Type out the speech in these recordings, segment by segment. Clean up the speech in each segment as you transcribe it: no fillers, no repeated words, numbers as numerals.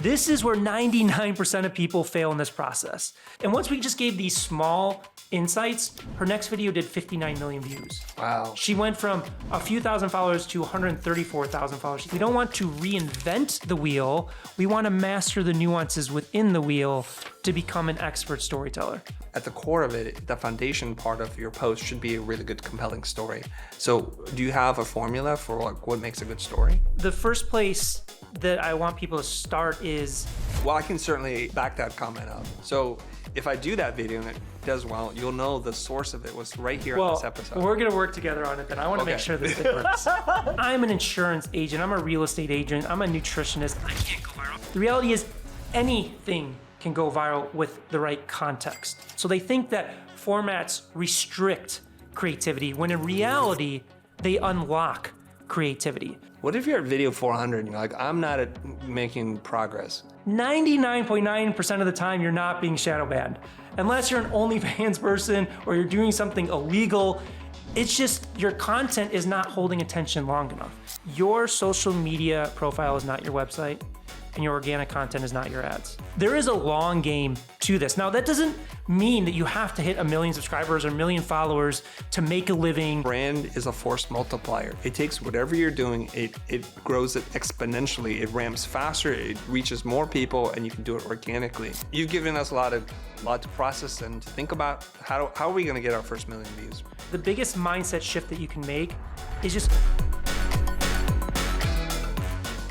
This is where 99% of people fail in this process. And once we just gave these small insights, her next video did 59 million views. Wow. She went from a few thousand followers to 134,000 followers. We don't want to reinvent the wheel. We want to master the nuances within the wheel to become an expert storyteller. At the core of it, the foundation part of your post should be a really good, compelling story. So do you have a formula for like what makes a good story? The first place that I want people to start is... Well, I can certainly back that comment up. So if I do that video and it does well, you'll know the source of it was right here in this episode. We're gonna work together on it then. I wanna make sure that it works. I'm an insurance agent, I'm a real estate agent, I'm a nutritionist. I can't go viral. The reality is anything can go viral with the right context. So they think that formats restrict creativity, when in reality, they unlock creativity. What if you're at video 400 and you're like, I'm not making progress? 99.9% of the time, you're not being shadow banned. Unless you're an OnlyFans person or you're doing something illegal, it's just your content is not holding attention long enough. Your social media profile is not your website, and your organic content is not your ads. There is a long game to this. Now, that doesn't mean that you have to hit 1 million subscribers or 1 million followers to make a living. Brand is a force multiplier. It takes whatever you're doing, it grows it exponentially, it ramps faster, it reaches more people, and you can do it organically. You've given us a lot to process and to think about. How are we gonna get our first 1 million views? The biggest mindset shift that you can make is just...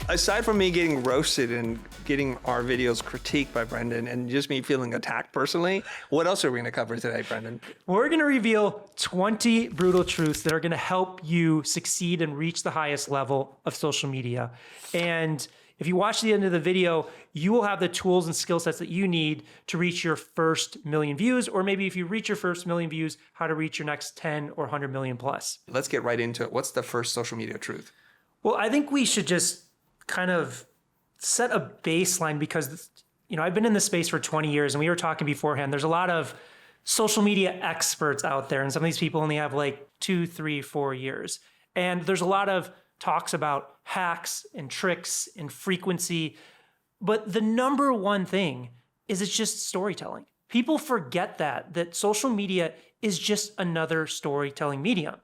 Aside from me getting roasted and getting our videos critiqued by Brendan and just me feeling attacked personally, what else are we gonna cover today, Brendan? We're gonna reveal 20 brutal truths that are gonna help you succeed and reach the highest level of social media. And if you watch the end of the video, you will have the tools and skill sets that you need to reach your first 1 million views, or maybe if you reach your first 1 million views, how to reach your next 10 or 100 million plus. Let's get right into it. What's the first social media truth? Well, I think we should just kind of set a baseline because, I've been in this space for 20 years and we were talking beforehand, there's a lot of social media experts out there and some of these people only have like 2, 3, 4 years. And there's a lot of talks about hacks and tricks and frequency, but the number one thing is it's just storytelling. People forget that social media is just another storytelling medium.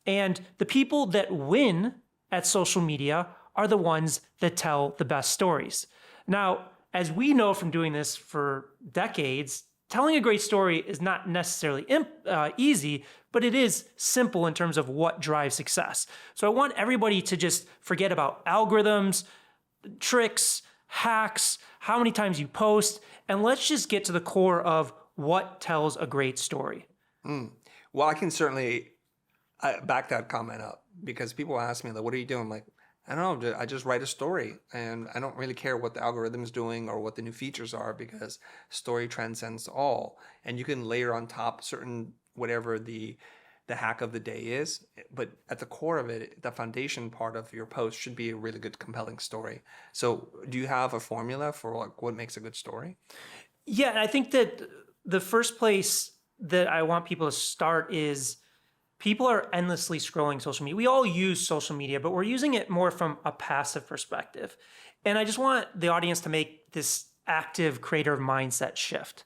And the people that win at social media are the ones that tell the best stories. Now, as we know from doing this for decades, telling a great story is not necessarily easy, but it is simple in terms of what drives success. So I want everybody to just forget about algorithms, tricks, hacks, how many times you post, and let's just get to the core of what tells a great story. Well, I can certainly back that comment up because people ask me, like, what are you doing? I'm like, I don't know, I just write a story and I don't really care what the algorithm is doing or what the new features are because story transcends all. And you can layer on top certain, whatever the hack of the day is, but at the core of it, the foundation part of your post should be a really good, compelling story. So do you have a formula for like what makes a good story? Yeah, I think that the first place that I want people to start is people are endlessly scrolling social media. We all use social media, but we're using it more from a passive perspective. And I just want the audience to make this active creator mindset shift.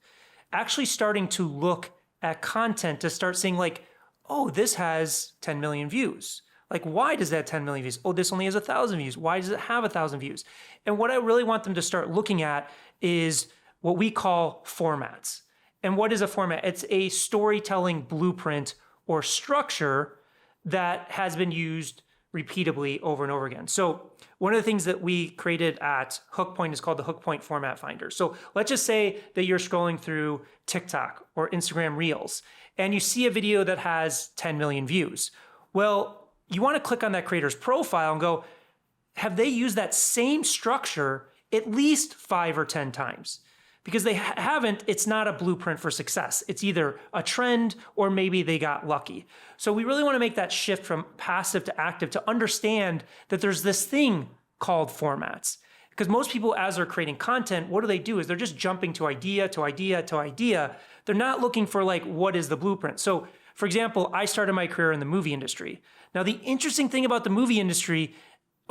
Actually starting to look at content to start seeing like, oh, this has 10 million views. Like, why does that have 10 million views? Oh, this only has 1,000 views. Why does it have 1,000 views? And what I really want them to start looking at is what we call formats. And what is a format? It's a storytelling blueprint or structure that has been used repeatably over and over again. So one of the things that we created at Hookpoint is called the Hookpoint Format Finder. So let's just say that you're scrolling through TikTok or Instagram Reels and you see a video that has 10 million views. Well, you want to click on that creator's profile and go, have they used that same structure at least 5 or 10 times? Because they haven't, it's not a blueprint for success. It's either a trend or maybe they got lucky. So we really want to make that shift from passive to active to understand that there's this thing called formats. Because most people, as they're creating content, what do? Is they're just jumping to idea, to idea, to idea. They're not looking for like, what is the blueprint? So for example, I started my career in the movie industry. Now the interesting thing about the movie industry,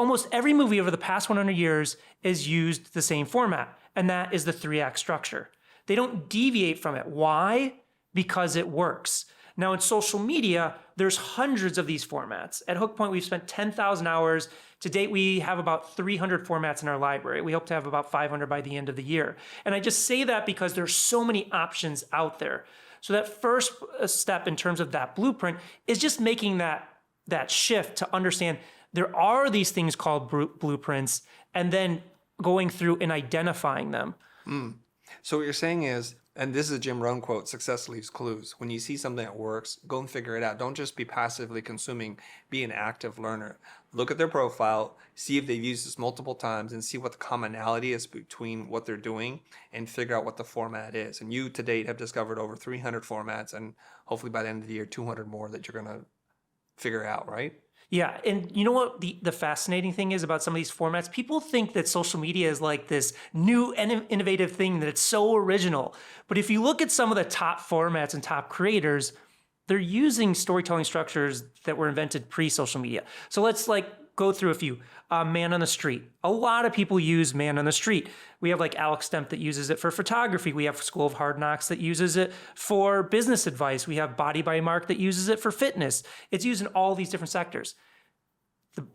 almost every movie over the past 100 years has used the same format, and that is the 3-act structure. They don't deviate from it. Why? Because it works. Now in social media, there's hundreds of these formats. At Hook Point, we've spent 10,000 hours. To date, we have about 300 formats in our library. We hope to have about 500 by the end of the year. And I just say that because there's so many options out there. So that first step in terms of that blueprint is just making that shift to understand there are these things called blueprints, and then going through and identifying them. So what you're saying is, and this is a Jim Rohn quote, success leaves clues. When you see something that works, go and figure it out. Don't just be passively consuming, be an active learner. Look at their profile, see if they've used this multiple times, and see what the commonality is between what they're doing, and figure out what the format is. And you to date have discovered over 300 formats, and hopefully by the end of the year, 200 more that you're going to figure out, right? Yeah, and you know what the fascinating thing is about some of these formats? People think that social media is like this new and innovative thing, that it's so original. But if you look at some of the top formats and top creators, they're using storytelling structures that were invented pre-social media. So let's go through a few. Man on the Street. A lot of people use Man on the Street. We have Alex Stemp that uses it for photography. We have School of Hard Knocks that uses it for business advice. We have Body by Mark that uses it for fitness. It's used in all these different sectors.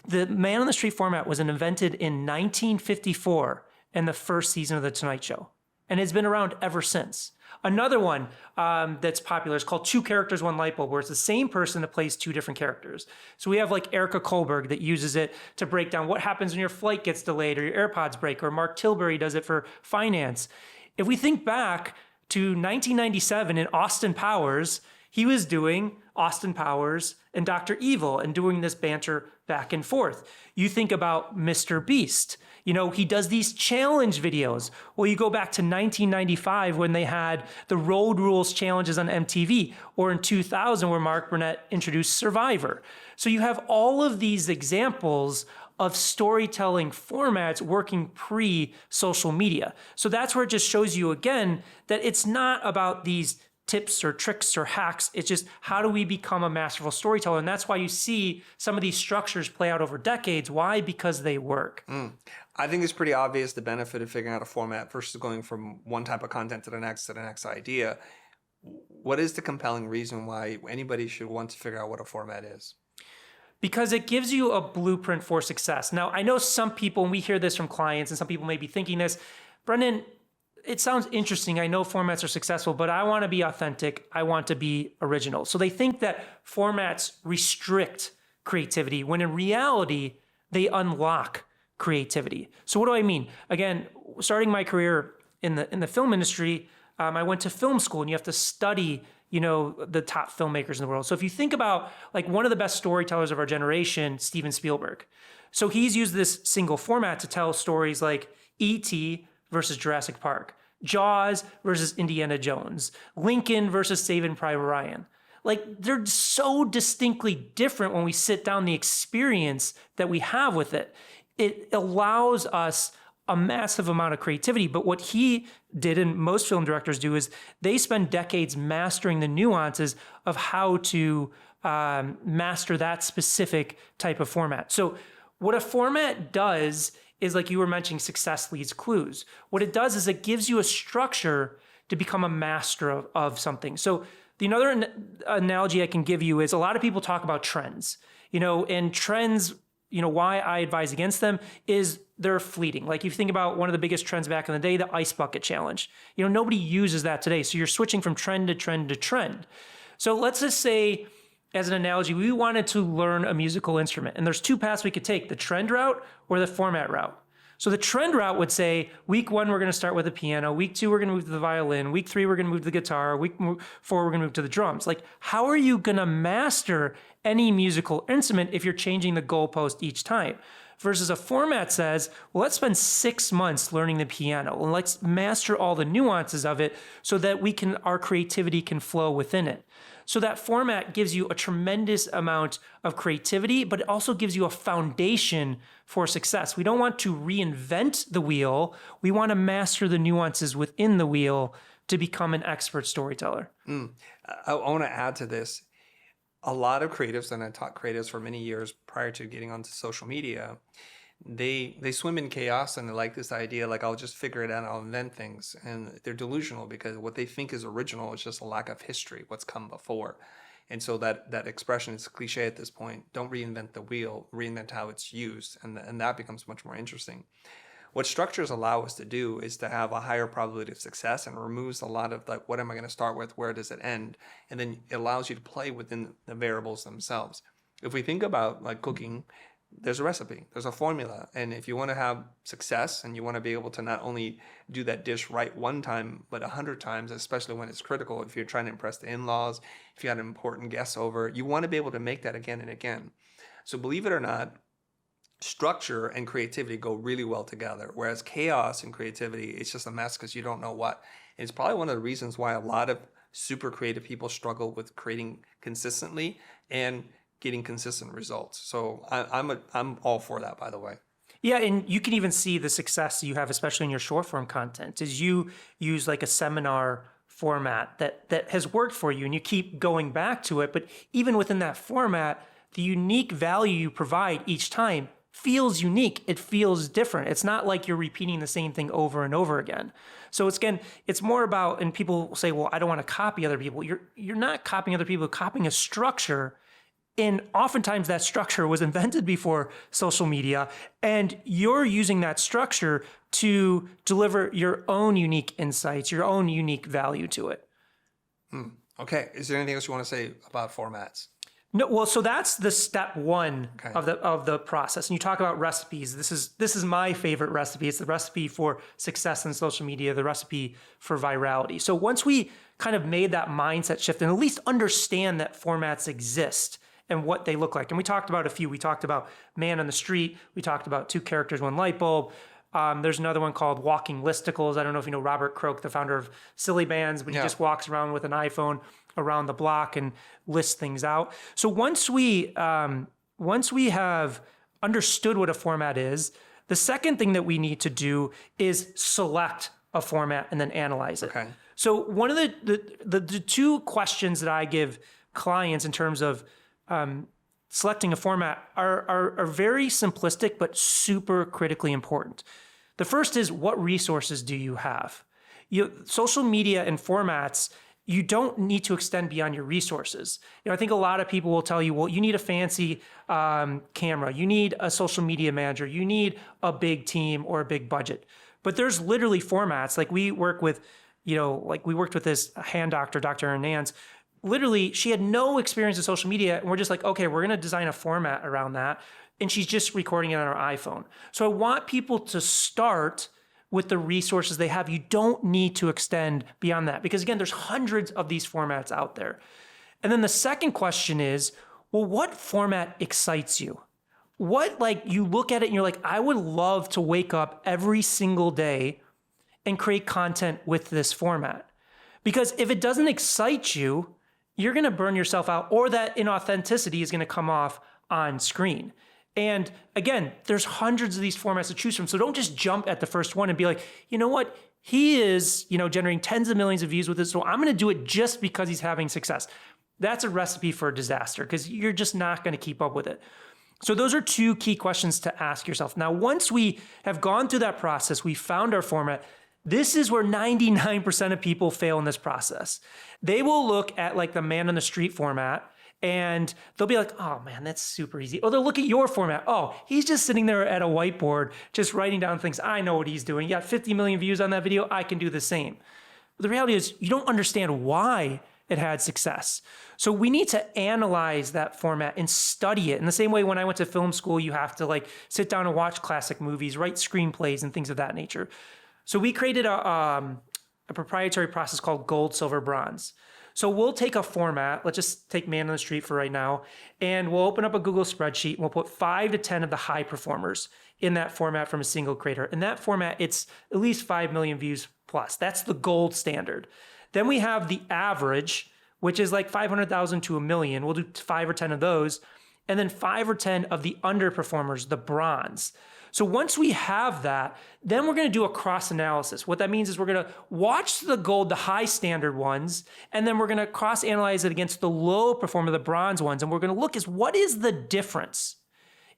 The Man on the Street format was invented in 1954 in the first season of The Tonight Show, and it's been around ever since. Another one that's popular is called Two Characters, One Light Bulb, where it's the same person that plays two different characters. So we have Erica Kohlberg that uses it to break down what happens when your flight gets delayed or your AirPods break, or Mark Tilbury does it for finance. If we think back to 1997 in Austin Powers, he was doing Austin Powers and Dr. Evil and doing this banter back and forth. You think about Mr. Beast. He does these challenge videos. Well, you go back to 1995 when they had the Road Rules challenges on MTV, or in 2000 where Mark Burnett introduced Survivor. So you have all of these examples of storytelling formats working pre-social media. So that's where it just shows you again that it's not about these tips or tricks or hacks. It's just, how do we become a masterful storyteller? And that's why you see some of these structures play out over decades. Why? Because they work. I think it's pretty obvious the benefit of figuring out a format versus going from one type of content to the next idea. What is the compelling reason why anybody should want to figure out what a format is? Because it gives you a blueprint for success. Now, I know some people, and we hear this from clients, and some people may be thinking this, Brendan, it sounds interesting. I know formats are successful, but I want to be authentic. I want to be original. So they think that formats restrict creativity, when in reality, they unlock creativity. So what do I mean? Again, starting my career in the film industry, I went to film school, and you have to study, the top filmmakers in the world. So if you think about one of the best storytellers of our generation, Steven Spielberg. So he's used this single format to tell stories like E.T. versus Jurassic Park, Jaws versus Indiana Jones, Lincoln versus Saving Private Ryan. They're so distinctly different when we sit down, the experience that we have with it. It allows us a massive amount of creativity. But what he did, and most film directors do, is they spend decades mastering the nuances of how to master that specific type of format. So what a format does is, like you were mentioning, success leaves clues. What it does is it gives you a structure to become a master of something. So the another analogy I can give you is, a lot of people talk about trends, and trends, why I advise against them is they're fleeting. If you think about one of the biggest trends back in the day, the ice bucket challenge, nobody uses that today. So you're switching from trend to trend to trend. So let's just say, as an analogy, we wanted to learn a musical instrument, and there's two paths we could take: the trend route or the format route. So the trend route would say, week 1, we're going to start with the piano. Week 2, we're going to move to the violin. Week 3, we're going to move to the guitar. Week 4, we're going to move to the drums. How are you going to master any musical instrument if you're changing the goalpost each time? Versus a format says, well, let's spend 6 months learning the piano, and let's master all the nuances of it so that our creativity can flow within it. So that format gives you a tremendous amount of creativity, but it also gives you a foundation for success. We don't want to reinvent the wheel. We want to master the nuances within the wheel to become an expert storyteller. I want to add to this. a lot of creatives, and I taught creatives for many years prior to getting onto social media, they swim in chaos and they like this idea like I'll just figure it out, I'll invent things, and they're delusional because what they think is original is just a lack of history, what's come before. And so that expression is cliche at this point. Don't reinvent the wheel, reinvent how it's used, and that becomes much more interesting. What structures allow us to do is to have a higher probability of success and removes a lot of like, what am I going to start with? Where does it end? And then it allows you to play within the variables themselves. If we think about like cooking, there's a recipe, there's a formula. And if you want to have success and you want to be able to not only do that dish right one time, but 100 times, especially when it's critical, if you're trying to impress the in-laws, if you had important guests over, you want to be able to make that again and again. So believe it or not, structure and creativity go really well together, whereas chaos and creativity, it's just a mess because you don't know what. And it's probably one of the reasons why a lot of super creative people struggle with creating consistently and getting consistent results. So I'm all for that, by the way. Yeah, and you can even see the success you have, especially in your short form content, is you use like a seminar format that has worked for you and you keep going back to it. But even within that format, the unique value you provide each time feels unique. It feels different. It's not like you're repeating the same thing over and over again. So it's more about, and people say, well, I don't want to copy other people. You're not copying other people, you're copying a structure. And oftentimes that structure was invented before social media, and you're using that structure to deliver your own unique insights, your own unique value to it. Okay. Is there anything else you want to say about formats? No, well, so that's the step one of the process. And you talk about recipes. This is my favorite recipe. It's the recipe for success in social media, the recipe for virality. So once we kind of made that mindset shift and at least understand that formats exist and what they look like. And we talked about a few. We talked about Man on the Street. We talked about 2 characters, 1 light bulb. There's another one called Walking Listicles. I don't know if you know Robert Croak, the founder of Silly Bands, but he just walks around with an iPhone around the block and lists things out. So once we have understood what a format is, the second thing that we need to do is select a format and then analyze it. Okay. So one of the 2 questions that I give clients in terms of selecting a format are very simplistic, but super critically important. The first is, what resources do you have? Social media and formats, you don't need to extend beyond your resources. I think a lot of people will tell you, well, you need a fancy camera, you need a social media manager, you need a big team or a big budget. But there's literally formats, like we work with, we worked with this hand doctor, Dr. Hernandez. Literally, she had no experience in social media, and we're just like, okay, we're gonna design a format around that. And she's just recording it on her iPhone. So I want people to start with the resources they have. You don't need to extend beyond that, because again, there's hundreds of these formats out there. And then the second question is, well, what format excites you? What, you look at it and you're like, I would love to wake up every single day and create content with this format. Because if it doesn't excite you, you're gonna burn yourself out, or that inauthenticity is gonna come off on screen. And again, there's hundreds of these formats to choose from. So don't just jump at the first one and be like, you know what? He is, generating tens of millions of views with this, so I'm gonna do it just because he's having success. That's a recipe for disaster, because you're just not gonna keep up with it. So those are 2 key questions to ask yourself. Now, once we have gone through that process, we found our format, this is where 99% of people fail in this process. They will look at the Man on the Street format, and they'll be like, oh man, that's super easy. Or they'll look at your format. Oh, he's just sitting there at a whiteboard, just writing down things. I know what he's doing. He got 50 million views on that video. I can do the same. But the reality is, you don't understand why it had success. So we need to analyze that format and study it. In the same way, when I went to film school, you have to sit down and watch classic movies, write screenplays and things of that nature. So we created a proprietary process called gold, silver, bronze. So we'll take a format, let's just take Man on the Street for right now, and we'll open up a Google spreadsheet and we'll put 5 to 10 of the high performers in that format from a single creator. In that format, it's at least 5 million views plus. That's the gold standard. Then we have the average, which is 500,000 to 1 million. We'll do 5 or 10 of those. And then 5 or 10 of the underperformers, the bronze. So once we have that, then we're going to do a cross analysis. What that means is we're going to watch the gold, the high standard ones, and then we're going to cross analyze it against the low performer, the bronze ones. And we're going to look is what is the difference?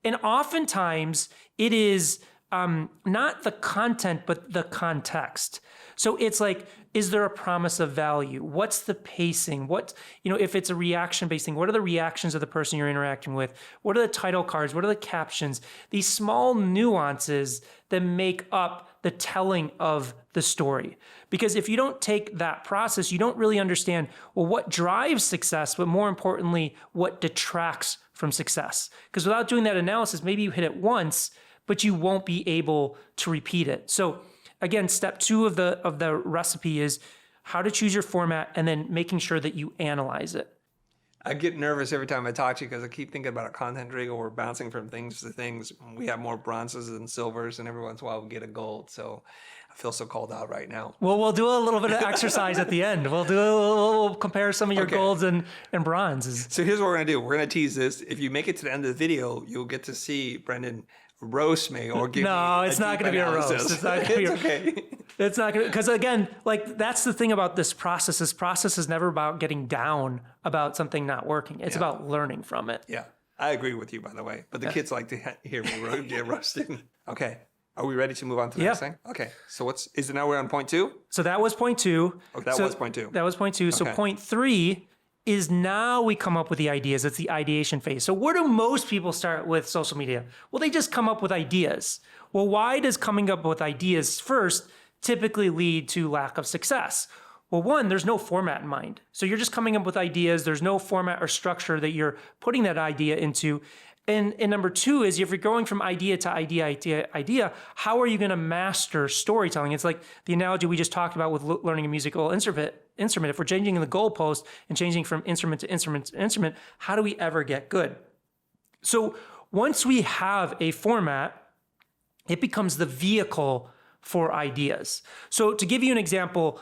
And oftentimes it is not the content, but the context. So it's like, is there a promise of value? What's the pacing? What, if it's a reaction-based thing, what are the reactions of the person you're interacting with? What are the title cards? What are the captions? These small nuances that make up the telling of the story. Because if you don't take that process, you don't really understand, well, what drives success, but more importantly, what detracts from success. Because without doing that analysis, maybe you hit it once, but you won't be able to repeat it. So again, step 2 of the recipe is how to choose your format and then making sure that you analyze it. I get nervous every time I talk to you because I keep thinking about a content triangle. We're bouncing from things to things. We have more bronzes than silvers, and every once in a while we get a gold. So I feel so called out right now. Well, we'll do a little bit of exercise at the end. We'll compare some of your golds and bronzes. So here's what we're going to do. We're going to tease this. If you make it to the end of the video, you'll get to see Brendan roast me or give me it's not going to be a roast. It's not going to be okay. It's not going to, because again, like that's the thing about this process. This process is never about getting down about something not working. It's about learning from it. Yeah, I agree with you, by the way. But the kids like to hear me get roasted. Okay. Are we ready to move on to the next thing? Okay. So is it now we're on point 2? So that was point 2. Oh, that was point 2. That was point 2. So point 3 is now we come up with the ideas. It's the ideation phase. So where do most people start with social media? Well, they just come up with ideas. Well, why does coming up with ideas first typically lead to lack of success? Well, one, there's no format in mind. So you're just coming up with ideas. There's no format or structure that you're putting that idea into. And number 2 is if you're going from idea to idea, how are you going to master storytelling? It's like the analogy we just talked about with learning a musical instrument. If we're changing the goalpost and changing from instrument to instrument to instrument, how do we ever get good? So once we have a format, it becomes the vehicle for ideas. So to give you an example,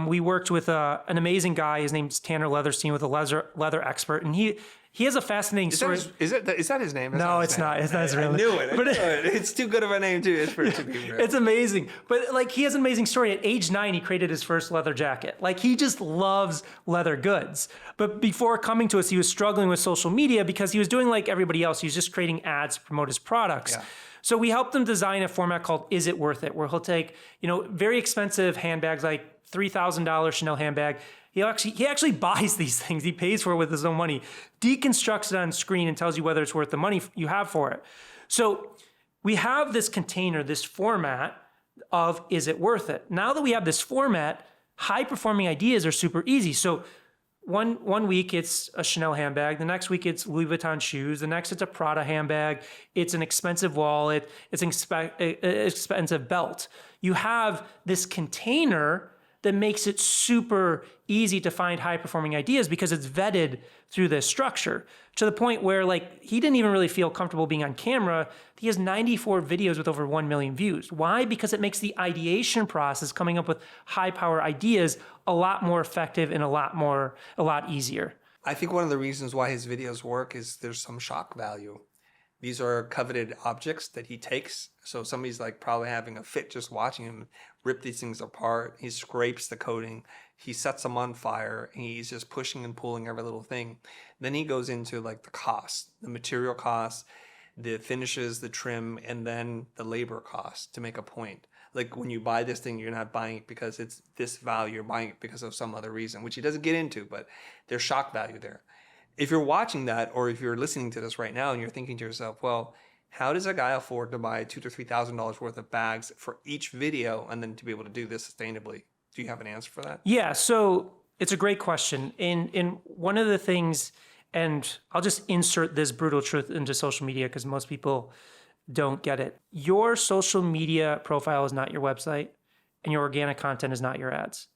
we worked with an amazing guy. His name's Tanner Leatherstein, with a leather expert, and he has a fascinating story. Is that his name? No, it's not. It's not his real name. I knew it. But it's too good of a name too for it to be real. It's amazing. But like he has an amazing story. At age 9, he created his first leather jacket. Like he just loves leather goods. But before coming to us, he was struggling with social media because he was doing like everybody else. He was just creating ads to promote his products. Yeah. So we helped him design a format called Is It Worth It? Where he'll take, very expensive handbags, like $3,000 Chanel handbag. He actually buys these things. He pays for it with his own money, deconstructs it on screen and tells you whether it's worth the money you have for it. So we have this container, this format of Is It Worth It? Now that we have this format, high performing ideas are super easy. So one week it's a Chanel handbag. The next week it's Louis Vuitton shoes. The next it's a Prada handbag. It's an expensive wallet. It's an expensive belt. You have this container that makes it super easy to find high performing ideas because it's vetted through this structure to the point where like he didn't even really feel comfortable being on camera. He has 94 videos with over 1 million views. Why? Because it makes the ideation process, coming up with high power ideas, a lot more effective and a lot easier. I think one of the reasons why his videos work is there's some shock value. These are coveted objects that he takes. So somebody's like probably having a fit just watching him rip these things apart. He scrapes the coating. He sets them on fire. He's just pushing and pulling every little thing. Then he goes into like the cost, the material cost, the finishes, the trim, and then the labor cost to make a point. Like when you buy this thing, you're not buying it because it's this value. You're buying it because of some other reason, which he doesn't get into, but there's shock value there. If you're watching that, or if you're listening to this right now and you're thinking to yourself, well, how does a guy afford to buy $2,000 to $3,000 worth of bags for each video and then to be able to do this sustainably? Do you have an answer for that? Yeah, so it's a great question. In one of the things, and I'll just insert this brutal truth into social media because most people don't get it. Your social media profile is not your website, and your organic content is not your ads.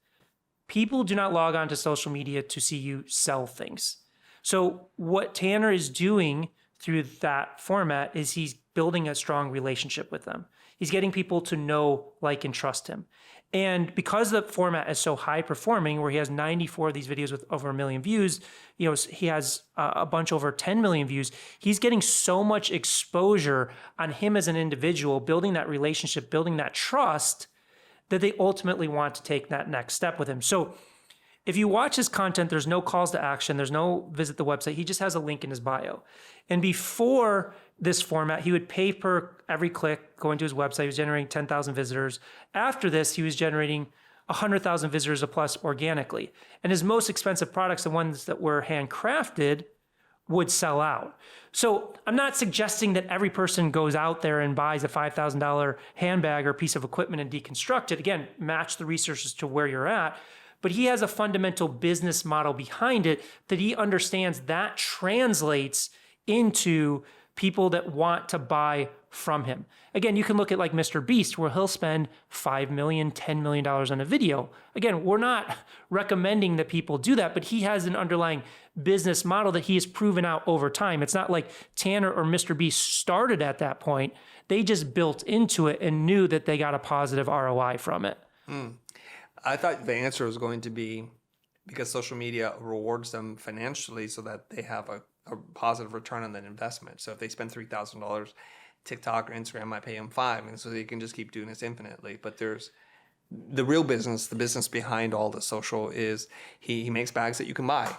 People do not log on to social media to see you sell things. So what Tanner is doing through that format is he's building a strong relationship with them. He's getting people to know, like, and trust him. And because the format is so high performing, where he has 94 of these videos with over 1 million views, he has a bunch over 10 million views. He's getting so much exposure on him as an individual, building that relationship, building that trust, that they ultimately want to take that next step with him. So if you watch his content, there's no calls to action. There's no visit the website. He just has a link in his bio. And before this format, he would pay per every click going to his website. He was generating 10,000 visitors. After this, he was generating 100,000 visitors a plus organically. And his most expensive products, the ones that were handcrafted, would sell out. So I'm not suggesting that every person goes out there and buys a $5,000 handbag or piece of equipment and deconstruct it. Again, match the resources to where you're at. But he has a fundamental business model behind it that he understands that translates into people that want to buy from him. Again, you can look at like Mr. Beast, where he'll spend $5 million, $10 million on a video. Again, we're not recommending that people do that, but he has an underlying business model that he has proven out over time. It's not like Tanner or Mr. Beast started at that point. They just built into it and knew that they got a positive ROI from it. I thought the answer was going to be because social media rewards them financially so that they have a positive return on that investment. So if they spend $3,000, TikTok or Instagram might pay them $5,000, and so they can just keep doing this infinitely. But there's the real business, the business behind all the social is he makes bags that you can buy.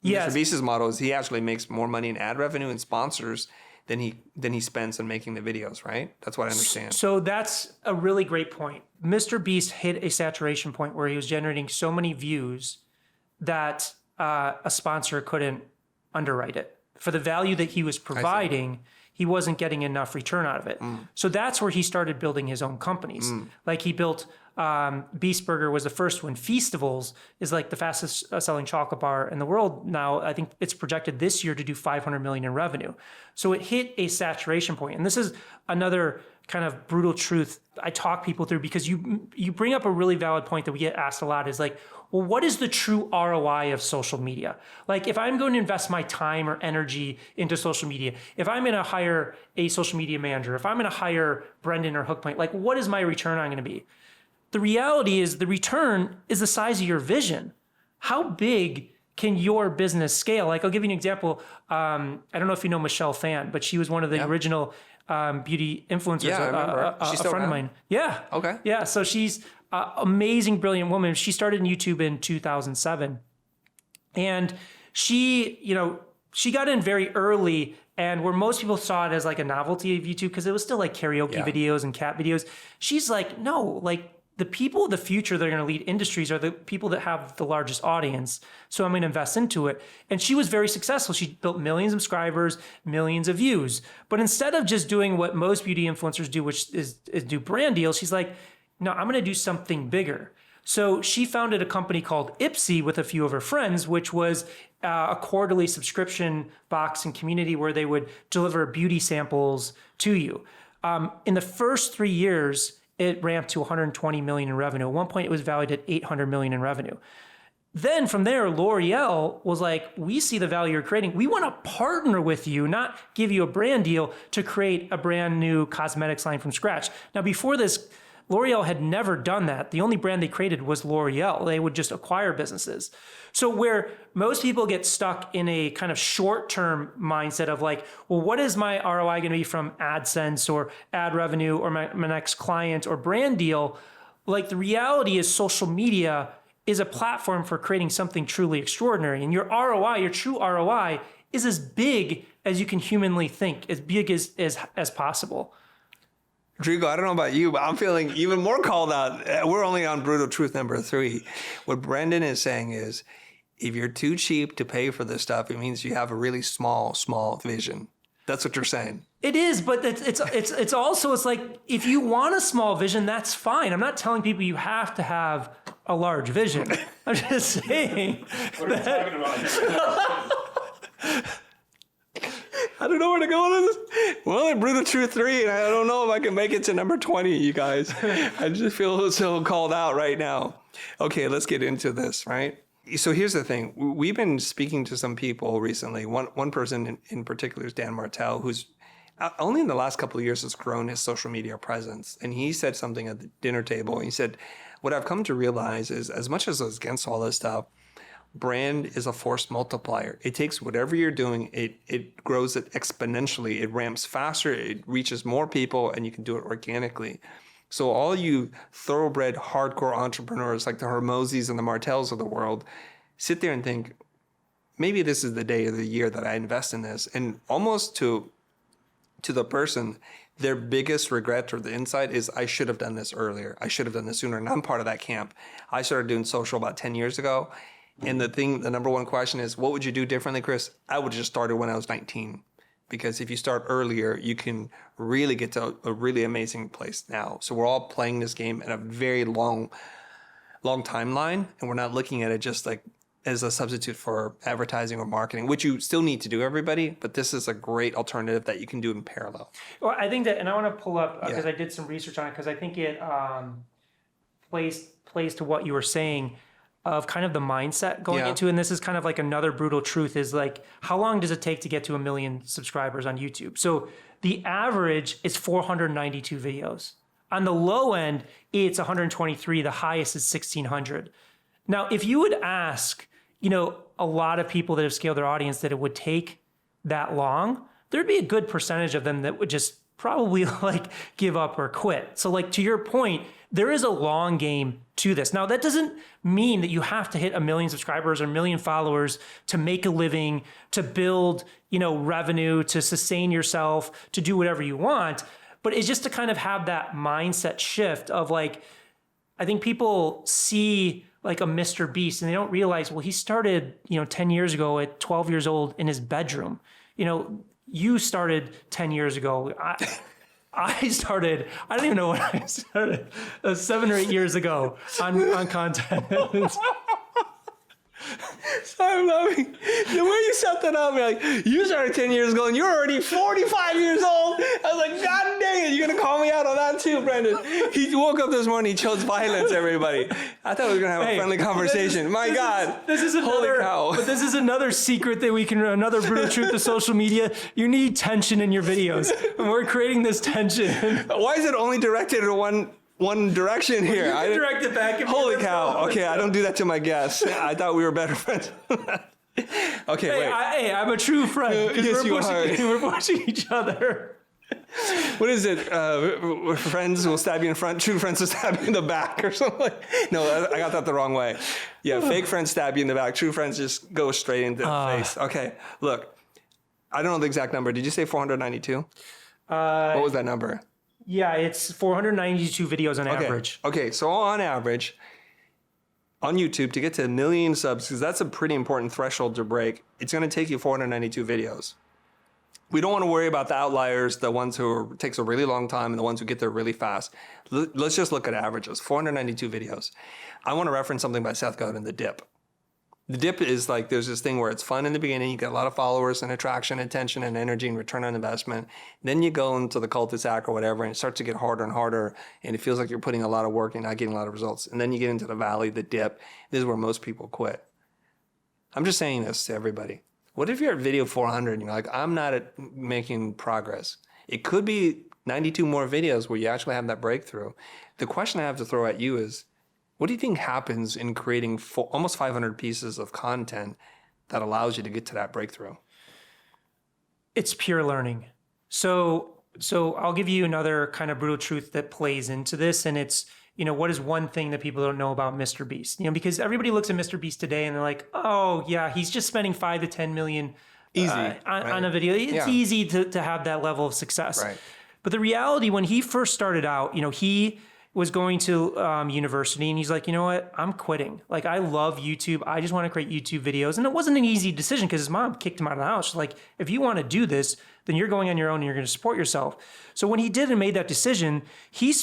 Yes. Mr. Beast's model is he actually makes more money in ad revenue and sponsors than he spends on making the videos, right? That's what I understand. So that's a really great point. Mr. Beast hit a saturation point where he was generating so many views that a sponsor couldn't underwrite it. For the value that he was providing, he wasn't getting enough return out of it. So that's where he started building his own companies. Like he built Beast Burger was the first one. Feastables is like the fastest selling chocolate bar in the world now. I think it's projected this year to do 500 million in revenue. So it hit a saturation point. And this is another kind of brutal truth I talk people through, because you bring up a really valid point that we get asked a lot is like, well, what is the true ROI of social media? Like if I'm going to invest my time or energy into social media, if I'm going to hire a social media manager, if I'm going to hire Brendan or Hookpoint, like what is my return on going to be? The reality is the return is the size of your vision. How big can your business scale? Like I'll give you an example. I don't know if you know Michelle Phan, but she was one of the original beauty influencers. Yeah, I remember. A friend of mine. Yeah. Okay. Yeah. So she's an amazing, brilliant woman. She started in YouTube in 2007. And she got in very early, and where most people saw it as like a novelty of YouTube, because it was still like karaoke videos and cat videos. She's like, no, like the people of the future that are going to lead industries are the people that have the largest audience. So I'm going to invest into it. And she was very successful. She built millions of subscribers, millions of views. But instead of just doing what most beauty influencers do, which is do brand deals, she's like, no, I'm going to do something bigger. So she founded a company called Ipsy with a few of her friends, which was a quarterly subscription box and community where they would deliver beauty samples to you. In the first 3 years, it ramped to 120 million in revenue. At one point, it was valued at 800 million in revenue. Then from there, L'Oreal was like, we see the value you're creating. We want to partner with you, not give you a brand deal to create a brand new cosmetics line from scratch. Now, before this, L'Oreal had never done that. The only brand they created was L'Oreal. They would just acquire businesses. So where most people get stuck in a kind of short-term mindset of like, well, what is my ROI going to be from AdSense or ad revenue or my next client or brand deal? Like the reality is social media is a platform for creating something truly extraordinary. And your ROI, your true ROI, is as big as you can humanly think, as big as possible. Drigo, I don't know about you, but I'm feeling even more called out. We're only on brutal truth number 3. What Brendan is saying is, if you're too cheap to pay for this stuff, it means you have a really small vision. That's what you're saying. It is, but it's also, it's like, if you want a small vision, that's fine. I'm not telling people you have to have a large vision. I'm just saying. What are you talking about? I don't know where to go with this. Well, in Brutal Truth 3, and I don't know if I can make it to number 20, you guys. I just feel so called out right now. Okay, let's get into this, right? So here's the thing. We've been speaking to some people recently. One person in particular is Dan Martell, who's only in the last couple of years has grown his social media presence. And he said something at the dinner table. He said, what I've come to realize is, as much as I was against all this stuff, brand is a force multiplier. It takes whatever you're doing, it grows it exponentially. It ramps faster, it reaches more people, and you can do it organically. So all you thoroughbred hardcore entrepreneurs like the Hermosis and the Martells of the world, sit there and think, maybe this is the day of the year that I invest in this. And almost to the person, their biggest regret or the insight is, I should have done this earlier. I should have done this sooner. And I'm part of that camp. I started doing social about 10 years ago. And the number one question is, what would you do differently, Chris? I would have just started when I was 19. Because if you start earlier, you can really get to a really amazing place now. So we're all playing this game in a very long timeline. And we're not looking at it just like as a substitute for advertising or marketing, which you still need to do, everybody. But this is a great alternative that you can do in parallel. Well, I think that, and I want to pull up, because I did some research on it, because I think it plays to what you were saying of kind of the mindset going into, and this is kind of like another brutal truth, is like, how long does it take to get to 1 million subscribers on YouTube? So the average is 492 videos. On the low end, it's 123. The highest is 1,600. Now, if you would ask, a lot of people that have scaled their audience that it would take that long, there'd be a good percentage of them that would just probably like give up or quit. So like, to your point, there is a long game to this. Now, that doesn't mean that you have to hit 1 million subscribers or 1 million followers to make a living, to build, revenue, to sustain yourself, to do whatever you want. But it's just to kind of have that mindset shift of like, I think people see like a Mr. Beast and they don't realize, well, he started, 10 years ago at 12 years old in his bedroom. You started 10 years ago. I started, I don't even know when I started, 7 or 8 years ago on content. So I'm laughing. The way you set that up, you're like, you started 10 years ago and you're already 45 years old. I was like, God dang it, you're going to call me out on that too, Brendan. He woke up this morning, he chose violence, everybody. I thought we were going to have a friendly conversation. This is another, holy cow. But this is another secret that another brutal truth of social media. You need tension in your videos. And we're creating this tension. Why is it only directed at one direction here? You can direct it back. Holy cow. Okay, I don't do that to my guests. I thought we were better friends. Okay, wait. I'm a true friend. Yes, you are. We're pushing each other. What is it? Friends will stab you in front, true friends will stab you in the back or something. No, I got that the wrong way. Yeah, fake friends stab you in the back. True friends just go straight into the face. Okay, look. I don't know the exact number. Did you say 492? What was that number? Yeah, it's 492 videos on average. Okay, so on average, on YouTube, to get to 1 million subs, because that's a pretty important threshold to break, it's going to take you 492 videos. We don't want to worry about the outliers, the ones who takes a really long time and the ones who get there really fast. Let's just look at averages, 492 videos. I want to reference something by Seth Godin, The Dip. The dip is like, there's this thing where it's fun in the beginning. You get a lot of followers and attraction, attention and energy and return on investment. Then you go into the cul-de-sac or whatever, and it starts to get harder and harder. And it feels like you're putting a lot of work and not getting a lot of results. And then you get into the valley, the dip. This is where most people quit. I'm just saying this to everybody. What if you're at video 400 and you're like, I'm not making progress? It could be 92 more videos where you actually have that breakthrough. The question I have to throw at you is, what do you think happens in creating almost 500 pieces of content that allows you to get to that breakthrough? It's pure learning. So I'll give you another kind of brutal truth that plays into this. And it's, what is one thing that people don't know about Mr. Beast? Because everybody looks at Mr. Beast today and they're like, oh yeah, he's just spending 5 to 10 million on a video. It's easy to have that level of success. Right. But the reality, when he first started out, he was going to university and he's like, you know what, I'm quitting. Like, I love YouTube. I just want to create YouTube videos. And it wasn't an easy decision because his mom kicked him out of the house. She's like, if you want to do this, then you're going on your own and you're going to support yourself. So when he did and made that decision, he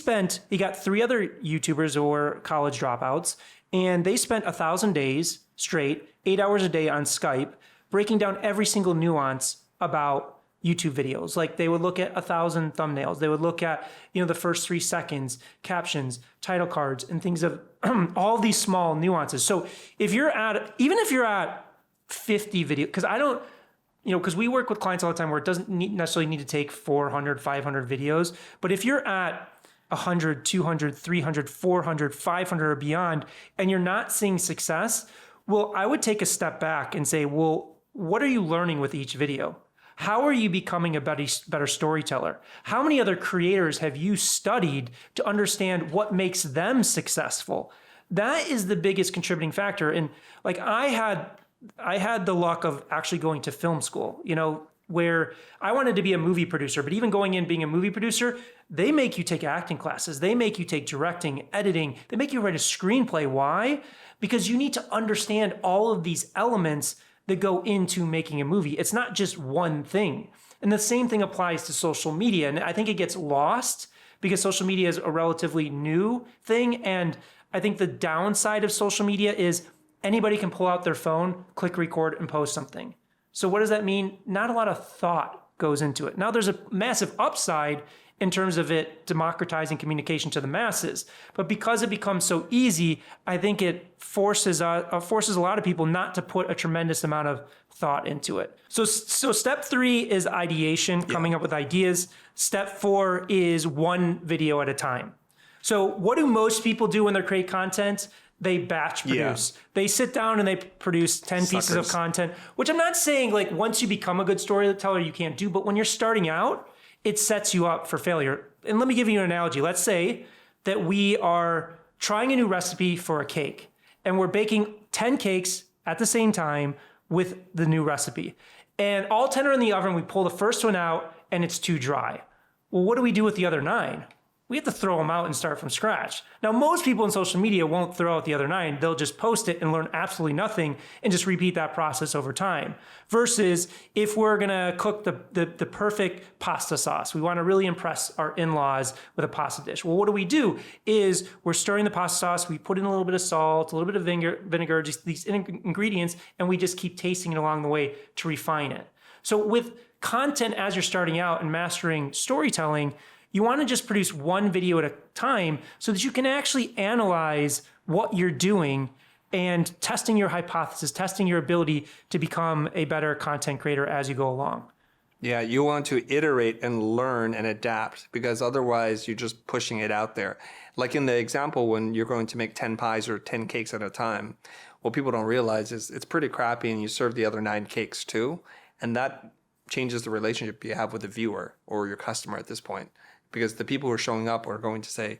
got 3 other YouTubers who were college dropouts, and they spent 1,000 days straight, 8 hours a day on Skype, breaking down every single nuance about YouTube videos. Like, they would look at 1,000 thumbnails. They would look at, the first 3 seconds, captions, title cards, and things of all these small nuances. So even if you're at 50 videos, because because we work with clients all the time where it doesn't necessarily need to take 400, 500 videos. But if you're at 100, 200, 300, 400, 500 or beyond, and you're not seeing success, well, I would take a step back and say, well, what are you learning with each video? How are you becoming a better storyteller? How many other creators have you studied to understand what makes them successful? That is the biggest contributing factor. And like I had the luck of actually going to film school, where I wanted to be a movie producer, but even going in being a movie producer, they make you take acting classes. They make you take directing, editing. They make you write a screenplay. Why? Because you need to understand all of these elements that go into making a movie. It's not just one thing. And the same thing applies to social media. And I think it gets lost because social media is a relatively new thing. And I think the downside of social media is anybody can pull out their phone, click record, and post something. So what does that mean? Not a lot of thought goes into it. Now there's a massive upside in terms of it democratizing communication to the masses. But because it becomes so easy, I think it forces a lot of people not to put a tremendous amount of thought into it. So step 3 is ideation, coming up with ideas. Step 4 is one video at a time. So what do most people do when they create content? They batch produce. They sit down and they produce 10 pieces of content, which I'm not saying like once you become a good storyteller, you can't do, but when you're starting out, it sets you up for failure. And let me give you an analogy. Let's say that we are trying a new recipe for a cake and we're baking 10 cakes at the same time with the new recipe. And all 10 are in the oven. We pull the first one out and it's too dry. Well, what do we do with the other 9? We have to throw them out and start from scratch. Now, most people in social media won't throw out the other 9. They'll just post it and learn absolutely nothing and just repeat that process over time. Versus if we're gonna cook the perfect pasta sauce, we wanna really impress our in-laws with a pasta dish. Well, what do? Is we're stirring the pasta sauce, we put in a little bit of salt, a little bit of vinegar, just these ingredients, and we just keep tasting it along the way to refine it. So with content as you're starting out and mastering storytelling, you want to just produce one video at a time so that you can actually analyze what you're doing and testing your hypothesis, testing your ability to become a better content creator as you go along. Yeah, you want to iterate and learn and adapt because otherwise you're just pushing it out there. Like in the example when you're going to make 10 pies or 10 cakes at a time, what people don't realize is it's pretty crappy and you serve the other 9 cakes too. And that changes the relationship you have with the viewer or your customer at this point. Because the people who are showing up are going to say,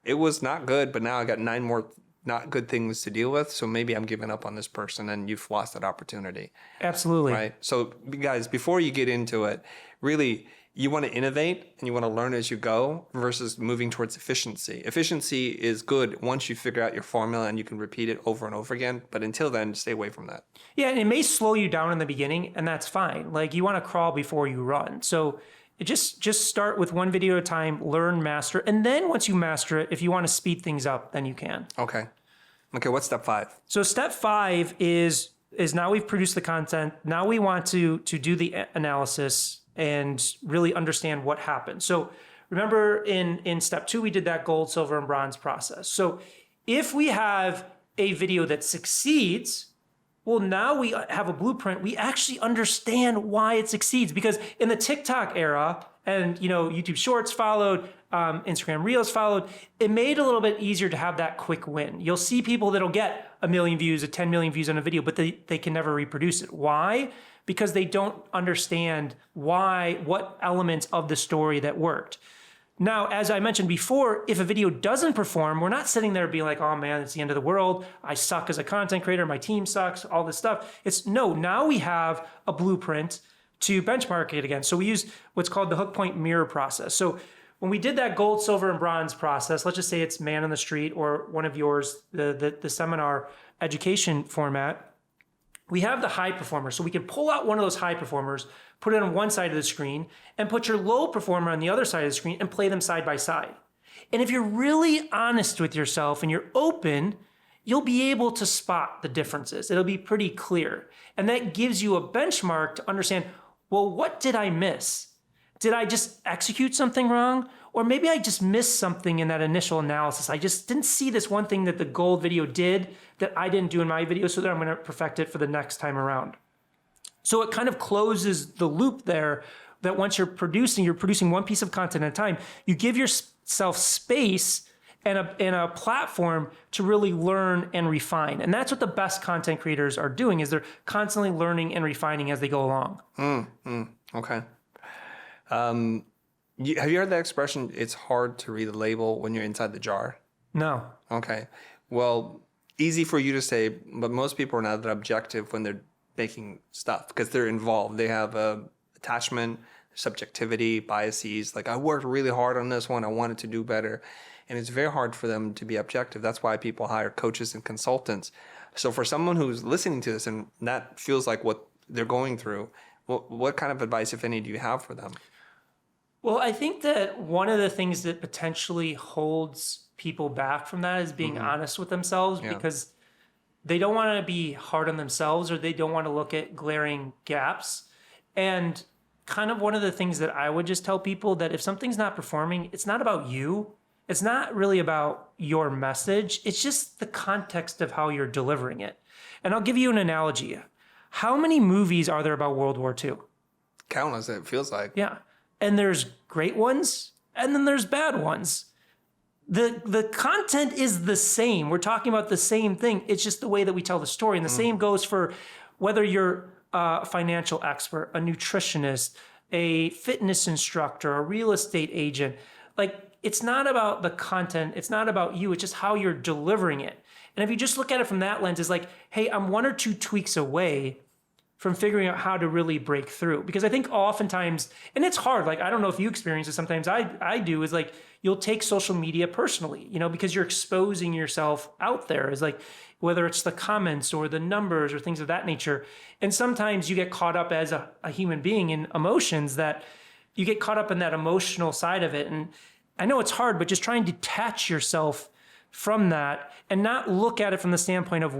it was not good, but now I got 9 more not good things to deal with. So maybe I'm giving up on this person and you've lost that opportunity. Absolutely. Right. So guys, before you get into it, really, you want to innovate and you want to learn as you go versus moving towards efficiency. Efficiency is good once you figure out your formula and you can repeat it over and over again. But until then, stay away from that. Yeah, and it may slow you down in the beginning, and that's fine. Like you want to crawl before you run. So just start with one video at a time, learn, master, and then once you master it, if you want to speed things up, then you can. Okay, what's step 5? So step 5 is now we've produced the content. Now we want to do the analysis and really understand what happened. So remember in step 2, we did that gold, silver, and bronze process. So if we have a video that succeeds, well, now we have a blueprint. We actually understand why it succeeds because in the TikTok era, and YouTube Shorts followed, Instagram Reels followed, it made it a little bit easier to have that quick win. You'll see people that'll get 1 million views, 10 million views on a video, but they can never reproduce it. Why? Because they don't understand what elements of the story that worked. Now, as I mentioned before, if a video doesn't perform, we're not sitting there being like, oh man, it's the end of the world. I suck as a content creator. My team sucks, all this stuff. Now we have a blueprint to benchmark it against. So we use what's called the hook point mirror process. So when we did that gold, silver, and bronze process, let's just say it's man on the street or one of yours, the seminar education format, we have the high performers. So we can pull out one of those high performers, put it on one side of the screen, and put your low performer on the other side of the screen and play them side by side. And if you're really honest with yourself and you're open, you'll be able to spot the differences. It'll be pretty clear. And that gives you a benchmark to understand, well, what did I miss? Did I just execute something wrong? Or maybe I just missed something in that initial analysis. I just didn't see this one thing that the gold video did that I didn't do in my video, so that I'm gonna perfect it for the next time around. So it kind of closes the loop there, that once you're producing one piece of content at a time. You give yourself space and a platform to really learn and refine. And that's what the best content creators are doing, is they're constantly learning and refining as they go along. Okay. Have you heard that expression, it's hard to read the label when you're inside the jar? No. Okay. Well, easy for you to say, but most people are not that objective when they're making stuff because they're involved. They have attachment, subjectivity, biases. Like, I worked really hard on this one. I wanted to do better. And it's very hard for them to be objective. That's why people hire coaches and consultants. So for someone who's listening to this and that feels like what they're going through, what kind of advice, if any, do you have for them? Well, I think that one of the things that potentially holds people back from that is being honest with themselves, because they don't want to be hard on themselves, or they don't want to look at glaring gaps. And kind of one of the things that I would just tell people, that if something's not performing, it's not about you. It's not really about your message. It's just the context of how you're delivering it. And I'll give you an analogy. How many movies are there about World War II? Countless, it feels like. Yeah. And there's great ones, and then there's bad ones. The content is the same. We're talking about the same thing. It's just the way that we tell the story. And the same goes for whether you're a financial expert, a nutritionist, a fitness instructor, a real estate agent. Like, it's not about the content. It's not about you. It's just how you're delivering it. And if you just look at it from that lens, it's like, hey, I'm one or two tweaks away from figuring out how to really break through. Because I think oftentimes, and it's hard, like, I don't know if you experience it, sometimes I do, is like, you'll take social media personally, because you're exposing yourself out there, is like, whether it's the comments or the numbers or things of that nature. And sometimes you get caught up as a human being in emotions, that you get caught up in that emotional side of it. And I know it's hard, but just try and detach yourself from that and not look at it from the standpoint of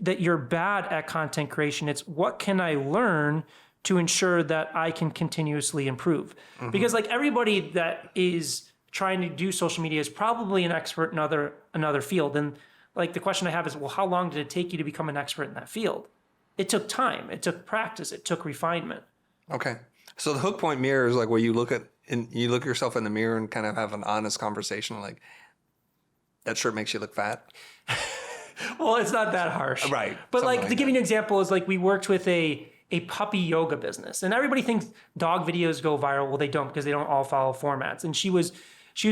that you're bad at content creation. It's what can I learn to ensure that I can continuously improve? Because like everybody that is trying to do social media is probably an expert in another field. And like the question I have is, well, how long did it take you to become an expert in that field? It took time. It took practice. It took refinement. Okay. So the hook point mirror is like where you look yourself in the mirror and kind of have an honest conversation, like, that shirt makes you look fat. Well, it's not that harsh. Right. But Something like to give you an example is like we worked with a puppy yoga business, and everybody thinks dog videos go viral. Well, they don't, because they don't all follow formats. And she was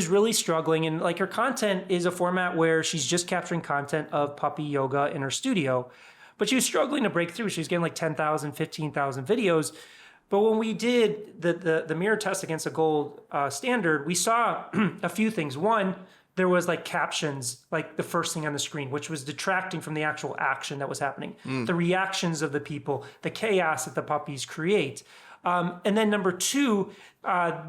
really struggling, and like her content is a format where she's just capturing content of puppy yoga in her studio, but she was struggling to break through. She was getting like 10,000, 15,000 videos. But when we did the mirror test against a gold standard, we saw a few things. One, there was like captions, like the first thing on the screen, which was detracting from the actual action that was happening. The reactions of the people, the chaos that the puppies create. And then number two,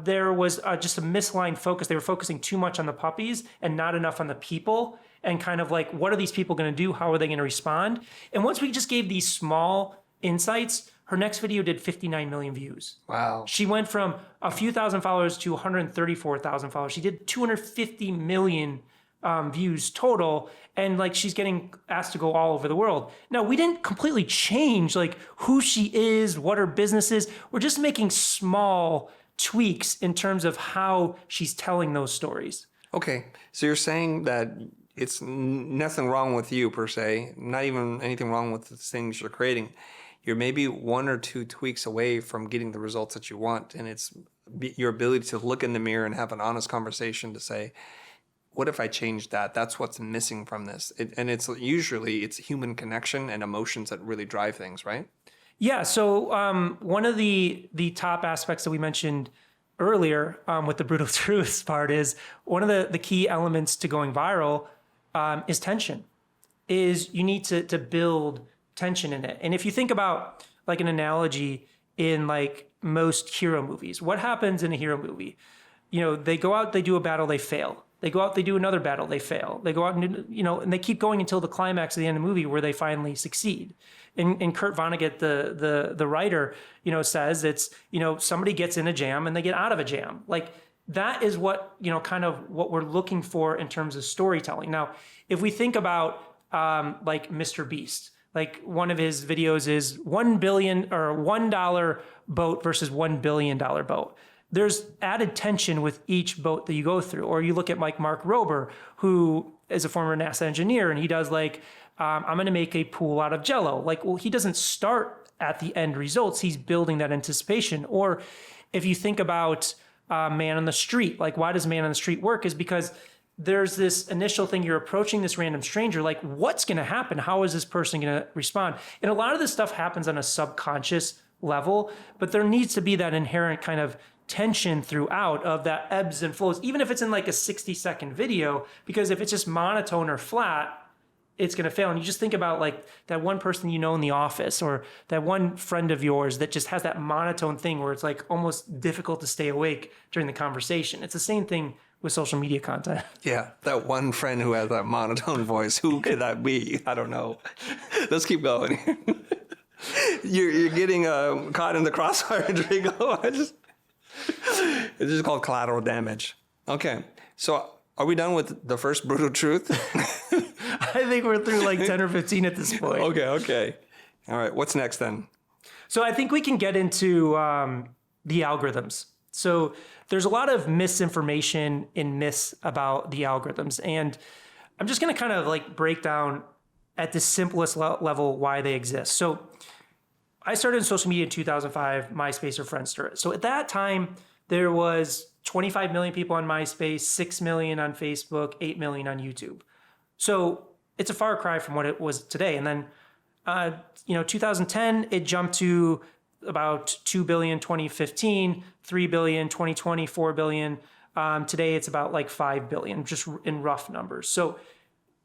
there was just a misaligned focus. They were focusing too much on the puppies and not enough on the people, and kind of like, what are these people going to do? How are they going to respond? And once we just gave these small insights, her next video did 59 million views. Wow. She went from a few thousand followers to 134,000 followers. She did 250 million views total. And like, she's getting asked to go all over the world. Now, we didn't completely change like who she is, what her business is. We're just making small tweaks in terms of how she's telling those stories. Okay. So you're saying that it's nothing wrong with you per se, not even anything wrong with the things you're creating. You're maybe one or two tweaks away from getting the results that you want. And it's your ability to look in the mirror and have an honest conversation to say, what if I changed that? That's what's missing from this. And it's usually human connection and emotions that really drive things, right? Yeah. So one of the top aspects that we mentioned earlier with the brutal truths part is one of the key elements to going viral is tension. Is you need to build tension in it. And if you think about like an analogy in like most hero movies, what happens in a hero movie? They go out, they do a battle, they fail. They go out, they do another battle, they fail. They go out and, and they keep going until the climax at the end of the movie where they finally succeed. And Kurt Vonnegut, the writer, says it's, somebody gets in a jam and they get out of a jam. Like that is what, kind of what we're looking for in terms of storytelling. Now, if we think about like Mr. Beast, Like one of his videos is 1 billion or $1 boat versus $1 billion boat. There's added tension with each boat that you go through. Or you look at like Mark Rober, who is a former NASA engineer, and he does like, I'm going to make a pool out of Jello. Like, well, he doesn't start at the end results. He's building that anticipation. Or if you think about Man on the Street, like why does Man on the Street work is because there's this initial thing, you're approaching this random stranger, like what's going to happen? How is this person going to respond? And a lot of this stuff happens on a subconscious level, but there needs to be that inherent kind of tension throughout of that ebbs and flows, even if it's in like a 60-second video, because if it's just monotone or flat, it's going to fail. And you just think about like that one person you know in the office or that one friend of yours that just has that monotone thing where it's like almost difficult to stay awake during the conversation. It's the same thing with social media content. Yeah, that one friend who has that monotone voice. Who could that be? I don't know. Let's keep going. You're getting caught in the crossfire, Rodrigo. It's just called collateral damage. Okay, so are we done with the first brutal truth? I think we're through like 10 or 15 at this point. Okay. All right, what's next then? So I think we can get into the algorithms. So there's a lot of misinformation and myths about the algorithms. And I'm just going to kind of like break down at the simplest level why they exist. So I started in social media in 2005, MySpace or Friendster. So at that time, there was 25 million people on MySpace, 6 million on Facebook, 8 million on YouTube. So it's a far cry from what it was today. And then, 2010, it jumped to about 2 billion 2015, 3 billion 2020, 4 billion. Today, it's about like 5 billion, just in rough numbers. So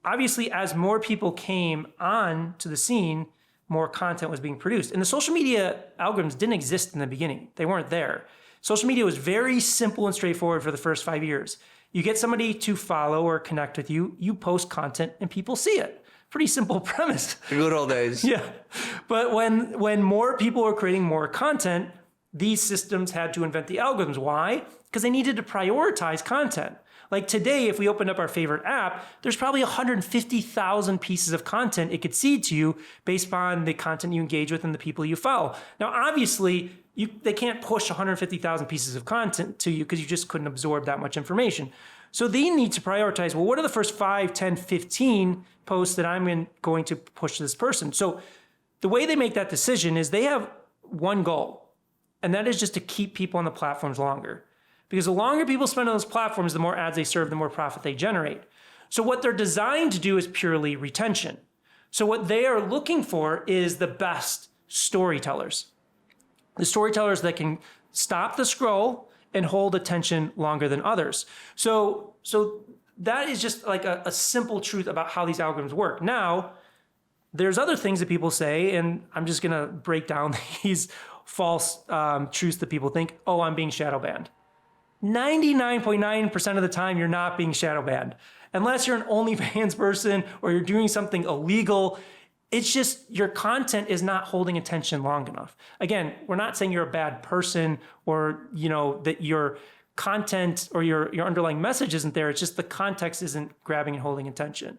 obviously, as more people came on to the scene, more content was being produced. And the social media algorithms didn't exist in the beginning. They weren't there. Social media was very simple and straightforward for the first 5 years. You get somebody to follow or connect with you, you post content and people see it. Pretty simple premise. The good old days. Yeah. But when more people were creating more content, these systems had to invent the algorithms. Why? Because they needed to prioritize content. Like today, if we open up our favorite app, there's probably 150,000 pieces of content it could seed to you based on the content you engage with and the people you follow. Now, obviously, they can't push 150,000 pieces of content to you because you just couldn't absorb that much information. So they need to prioritize, well, what are the first 5, 10, 15 posts that I'm going to push to this person? So the way they make that decision is they have one goal, and that is just to keep people on the platforms longer. Because the longer people spend on those platforms, the more ads they serve, the more profit they generate. So what they're designed to do is purely retention. So what they are looking for is the best storytellers. The storytellers that can stop the scroll and hold attention longer than others. So that is just like a simple truth about how these algorithms work. Now, there's other things that people say, and I'm just gonna break down these false truths that people think, oh, I'm being shadow banned. 99.9% of the time, you're not being shadow banned. Unless you're an OnlyFans person or you're doing something illegal, it's just your content is not holding attention long enough. Again, we're not saying you're a bad person or that your content or your underlying message isn't there. It's just the context isn't grabbing and holding attention.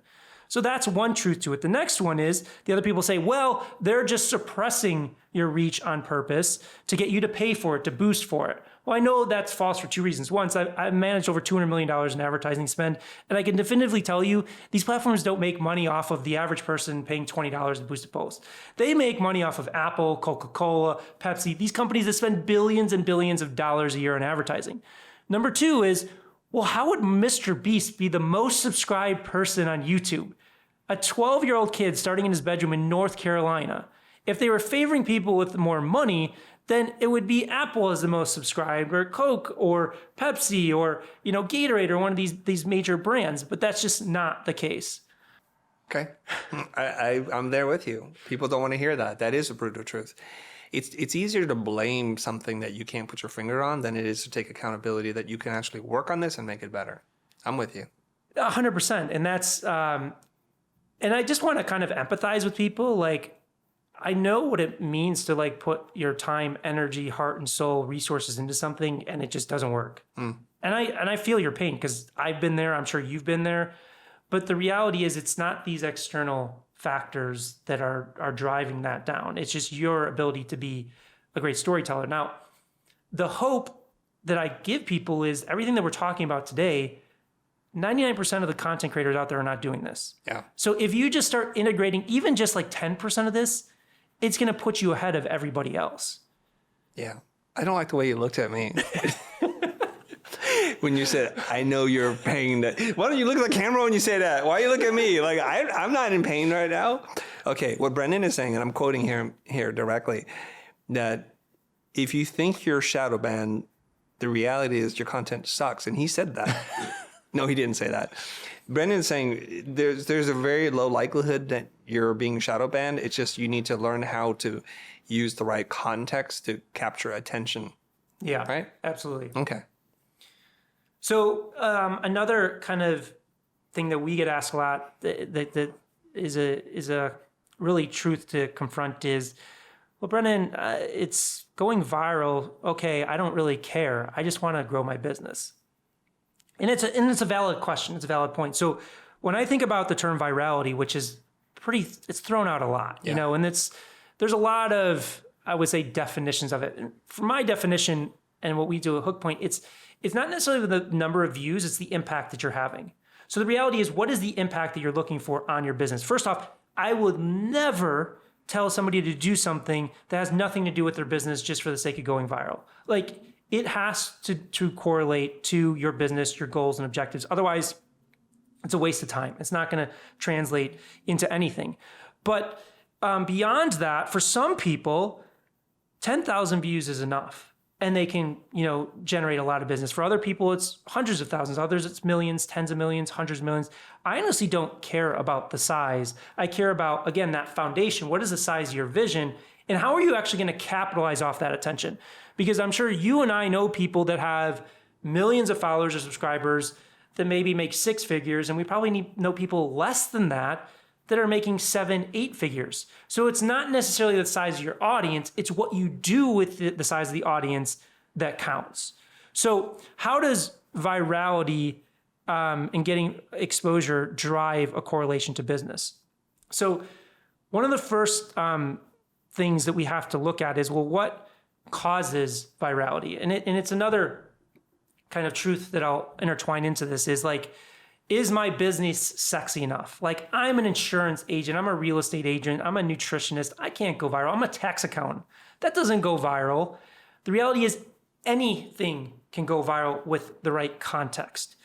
So that's one truth to it. The next one is the other people say, well, they're just suppressing your reach on purpose to get you to pay for it, to boost for it. Well, I know that's false for two reasons. One, I've managed over $200 million in advertising spend, and I can definitively tell you these platforms don't make money off of the average person paying $20 to boost a post. They make money off of Apple, Coca-Cola, Pepsi, these companies that spend billions and billions of dollars a year on advertising. Number two is, well, how would Mr. Beast be the most subscribed person on YouTube? A 12-year-old kid starting in his bedroom in North Carolina. If they were favoring people with more money, then it would be Apple as the most subscribed, or Coke, or Pepsi, or Gatorade, or one of these major brands. But that's just not the case. Okay, I'm there with you. People don't want to hear that. That is a brutal truth. It's easier to blame something that you can't put your finger on than it is to take accountability that you can actually work on this and make it better. I'm with you. 100%, and that's and I just want to kind of empathize with people. Like, I know what it means to like put your time, energy, heart, and soul, resources into something, and it just doesn't work. And I feel your pain because I've been there. I'm sure you've been there. But the reality is, it's not these external factors that are driving that down. It's just your ability to be a great storyteller. Now, the hope that I give people is everything that we're talking about today, 99% of the content creators out there are not doing this. Yeah. So if you just start integrating even just like 10% of this, it's going to put you ahead of everybody else. Yeah. I don't like the way you looked at me. When you said, I know you're paying that. Why don't you look at the camera when you say that? Why you look at me? Like, I'm not in pain right now. Okay, what Brendan is saying, and I'm quoting here directly, that if you think you're shadow banned, the reality is your content sucks. And he said that. No, he didn't say that. Brendan's saying there's a very low likelihood that you're being shadow banned. It's just you need to learn how to use the right context to capture attention. Yeah, right? Absolutely. Okay. So another kind of thing that we get asked a lot that is a really truth to confront is, well, Brendan, it's going viral. Okay, I don't really care. I just want to grow my business. And it's a valid question. It's a valid point. So when I think about the term virality, which is it's thrown out a lot, you know, and there's a lot of, I would say, definitions of it. And for my definition and what we do at Hook Point, it's not necessarily the number of views, it's the impact that you're having. So the reality is, what is the impact that you're looking for on your business? First off, I would never tell somebody to do something that has nothing to do with their business just for the sake of going viral. Like, it has to correlate to your business, your goals and objectives. Otherwise, it's a waste of time. It's not going to translate into anything. But beyond that, for some people, 10,000 views is enough. And they can, generate a lot of business. For other people, it's hundreds of thousands. Others, it's millions, tens of millions, hundreds of millions. I honestly don't care about the size. I care about, again, that foundation. What is the size of your vision? And how are you actually going to capitalize off that attention? Because I'm sure you and I know people that have millions of followers or subscribers that maybe make 6 figures. And we probably know people less than that are making 7, 8 figures. So it's not necessarily the size of your audience, it's what you do with the size of the audience that counts. So how does virality and getting exposure drive a correlation to business? So one of the first things that we have to look at is, well, what causes virality? And it's another kind of truth that I'll intertwine into this is like, is my business sexy enough? Like, I'm an insurance agent, I'm a real estate agent, I'm a nutritionist. I can't go viral. I'm a tax accountant. That doesn't go viral. The reality is anything can go viral with the right context.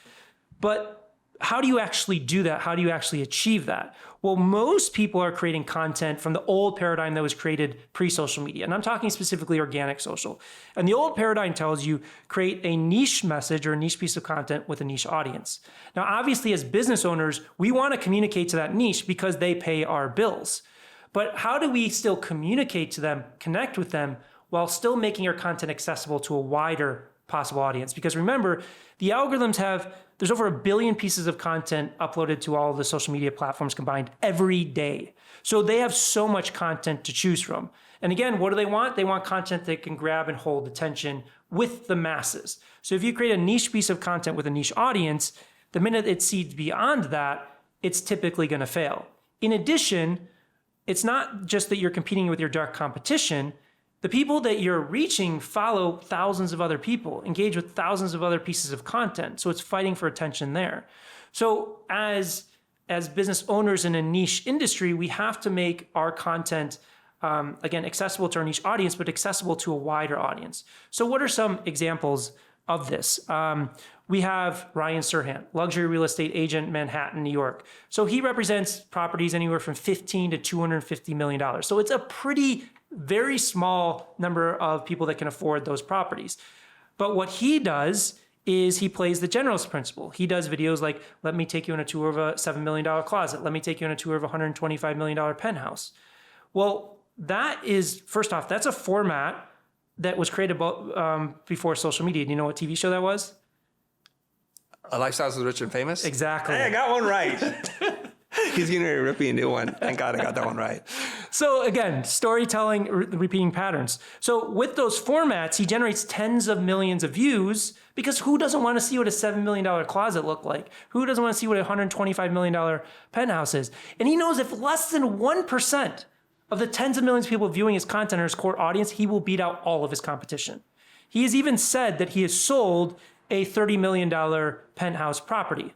But how do you actually do that? How do you actually achieve that? Well, most people are creating content from the old paradigm that was created pre-social media. And I'm talking specifically organic social. And the old paradigm tells you create a niche message or a niche piece of content with a niche audience. Now, obviously, as business owners, we want to communicate to that niche because they pay our bills. But how do we still communicate to them, connect with them, while still making our content accessible to a wider possible audience? Because remember, the algorithms there's over 1 billion pieces of content uploaded to all of the social media platforms combined every day. So they have so much content to choose from. And again, what do they want? They want content that can grab and hold attention with the masses. So if you create a niche piece of content with a niche audience, the minute it seeds beyond that, it's typically going to fail. In addition, it's not just that you're competing with your direct competition. The people that you're reaching follow thousands of other people, engage with thousands of other pieces of content. So it's fighting for attention there. So as business owners in a niche industry, we have to make our content, again, accessible to our niche audience, but accessible to a wider audience. So what are some examples of this? We have Ryan Serhant, luxury real estate agent, Manhattan, New York. So he represents properties anywhere from $15 to $250 million. So it's a very small number of people that can afford those properties. But what he does is he plays the generalist principle. He does videos like, let me take you on a tour of a $7 million closet. Let me take you on a tour of a $125 million penthouse. Well, that is, first off, that's a format that was created before social media. Do you know what TV show that was? A Lifestyles of the Rich and Famous? Exactly. Hey, I got one right. He's getting ready to rip me a new one. Thank God I got that one right. So again, storytelling, repeating patterns. So with those formats, he generates tens of millions of views Because who doesn't want to see what a $7 million closet looked like? Who doesn't want to see what a $125 million penthouse is? And he knows if less than 1% of the tens of millions of people viewing his content or his core audience, he will beat out all of his competition. He has even said that he has sold a $30 million penthouse property.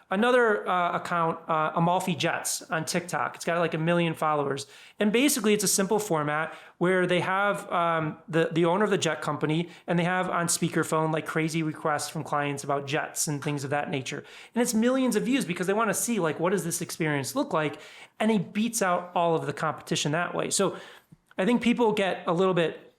Another account, Amalfi Jets on TikTok. It's got like 1 million followers. And basically it's a simple format where they have the owner of the jet company, and they have on speakerphone like crazy requests from clients about jets and things of that nature. And it's millions of views because they want to see like, what does this experience look like? And he beats out all of the competition that way. So I think people get a little bit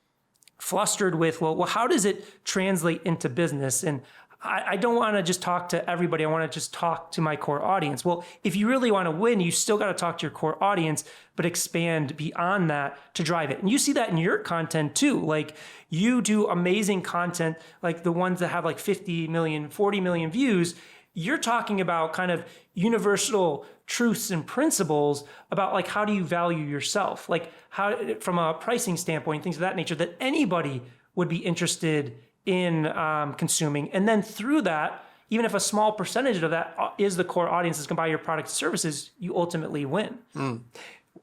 flustered with, well, how does it translate into business? And I don't want to just talk to everybody. I want to just talk to my core audience. Well, if you really want to win, you still got to talk to your core audience, but expand beyond that to drive it. And you see that in your content too. Like you do amazing content, like the ones that have like 50 million, 40 million views. You're talking about kind of universal truths and principles about like, how do you value yourself? Like how, from a pricing standpoint, things of that nature that anybody would be interested in consuming. And then through that, even if a small percentage of that is the core audience that's going to buy your products and services, you ultimately win.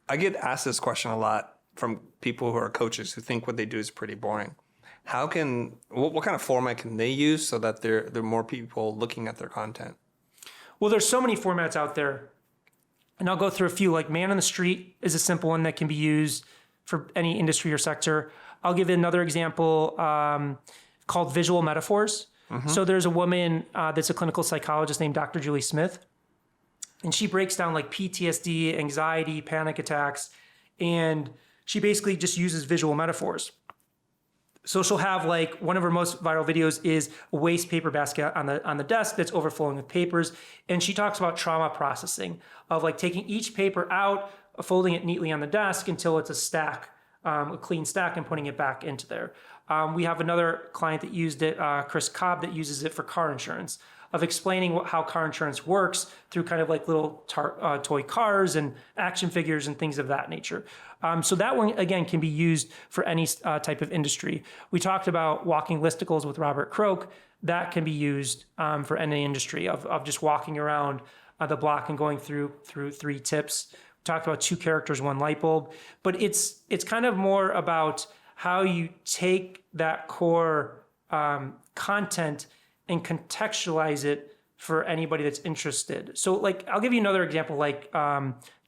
I get asked this question a lot from people who are coaches who think what they do is pretty boring. What kind of format can they use so that there are more people looking at their content? Well, there's so many formats out there. And I'll go through a few. Like Man on the Street is a simple one that can be used for any industry or sector. I'll give another example called visual metaphors. So there's a woman that's a clinical psychologist named Dr. Julie Smith. And she breaks down like PTSD, anxiety, panic attacks. And she basically just uses visual metaphors. So she'll have like one of her most viral videos is a waste paper basket on the desk that's overflowing with papers. And she talks about trauma processing of like taking each paper out, folding it neatly on the desk until it's a stack, a clean stack, and putting it back into there. We have another client that used it, Chris Cobb, that uses it for car insurance, of explaining how car insurance works through kind of like little toy cars and action figures and things of that nature. So that one, again, can be used for any type of industry. We talked about walking listicles with Robert Croak. That can be used for any industry of just walking around the block and going through 3 tips. We talked about 2 characters, 1 light bulb. But it's kind of more about how you take that core content and contextualize it for anybody that's interested. So like, I'll give you another example, like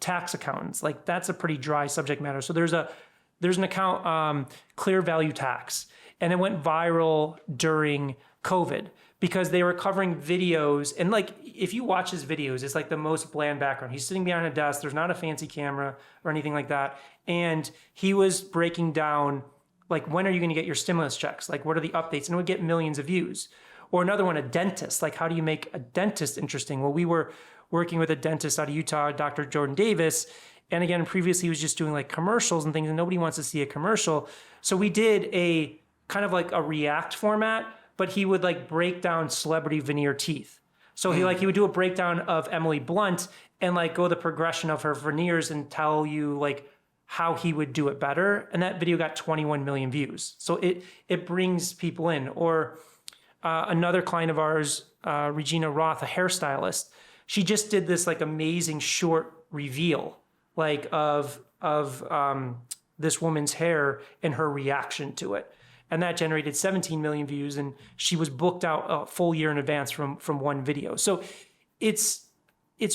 tax accountants. Like that's a pretty dry subject matter. So there's an account, Clear Value Tax, and it went viral during COVID because they were covering videos. And like, if you watch his videos, it's like the most bland background. He's sitting behind a desk. There's not a fancy camera or anything like that. And he was breaking down, like, when are you going to get your stimulus checks? Like, what are the updates? And it would get millions of views. Or another one, a dentist. Like, how do you make a dentist interesting? Well, we were working with a dentist out of Utah, Dr. Jordan Davis. And again, previously he was just doing like commercials and things, and nobody wants to see a commercial. So we did a kind of like a React format, but he would like break down celebrity veneer teeth. So he would do a breakdown of Emily Blunt and like go the progression of her veneers and tell you like how he would do it better. And that video got 21 million views. So it brings people in. Or another client of ours, Regina Roth, a hairstylist, she just did this like amazing short reveal like of this woman's hair and her reaction to it. And that generated 17 million views, and she was booked out a full year in advance from one video. So it's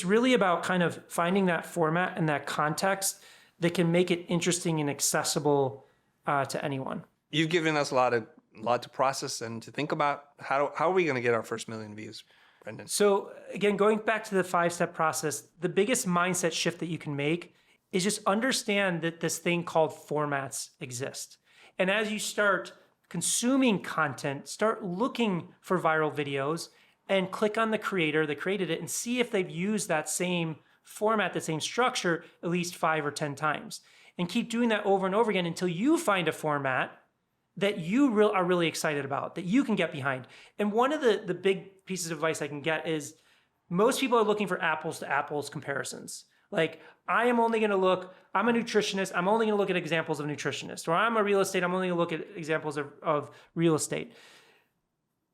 really about kind of finding that format and that context that can make it interesting and accessible to anyone. You've given us a lot to process and to think about. How are we going to get our first million views, Brendan? So again, going back to the 5-step process, the biggest mindset shift that you can make is just understand that this thing called formats exist. And as you start consuming content, start looking for viral videos and click on the creator that created it and see if they've used that same format, the same structure, at least 5 or 10 times. And keep doing that over and over again until you find a format that you are really excited about, that you can get behind. And one of the big pieces of advice I can get is most people are looking for apples to apples comparisons. Like, I'm a nutritionist, I'm only gonna look at examples of nutritionists. Or I'm a real estate, I'm only gonna look at examples of real estate.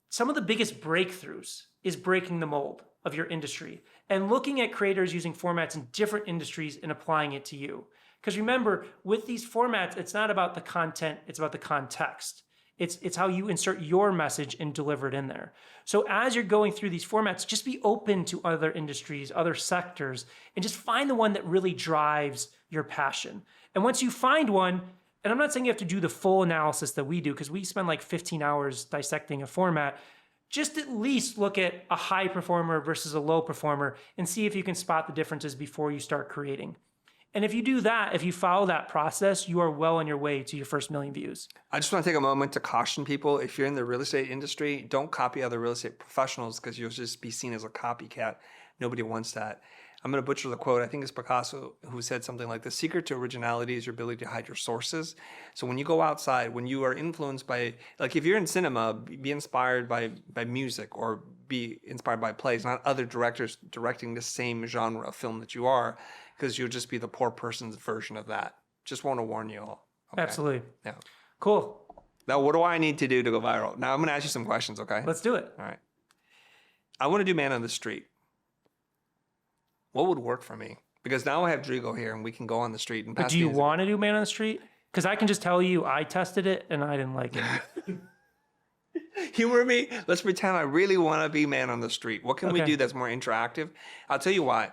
some of the biggest breakthroughs is breaking the mold of your industry and looking at creators using formats in different industries and applying it to you. Because remember, with these formats, it's not about the content, it's about the context. It's how you insert your message and deliver it in there. So as you're going through these formats, just be open to other industries, other sectors, and just find the one that really drives your passion. And once you find one, and I'm not saying you have to do the full analysis that we do, because we spend like 15 hours dissecting a format, just at least look at a high performer versus a low performer and see if you can spot the differences before you start creating. And if you do that, if you follow that process, you are well on your way to your first 1 million views. I just want to take a moment to caution people. If you're in the real estate industry, don't copy other real estate professionals because you'll just be seen as a copycat. Nobody wants that. I'm going to butcher the quote. I think it's Picasso who said something like, the secret to originality is your ability to hide your sources. So when you go outside, when you are influenced by, like if you're in cinema, be inspired by music or be inspired by plays, not other directors directing the same genre of film that you are, because you'll just be the poor person's version of that. Just want to warn you all. Okay? Absolutely. Yeah. Cool. Now, what do I need to do to go viral? Now, I'm going to ask you some questions, okay? Let's do it. All right. I want to do man on the street. What would work for me? Because now I have Drigo here and we can go on the street and But pass do you music. want to do man on the street? Because I can just tell you I tested it and I didn't like it. Humor me. Let's pretend I really want to be man on the street. What can we Okay. do that's more interactive? I'll tell you why.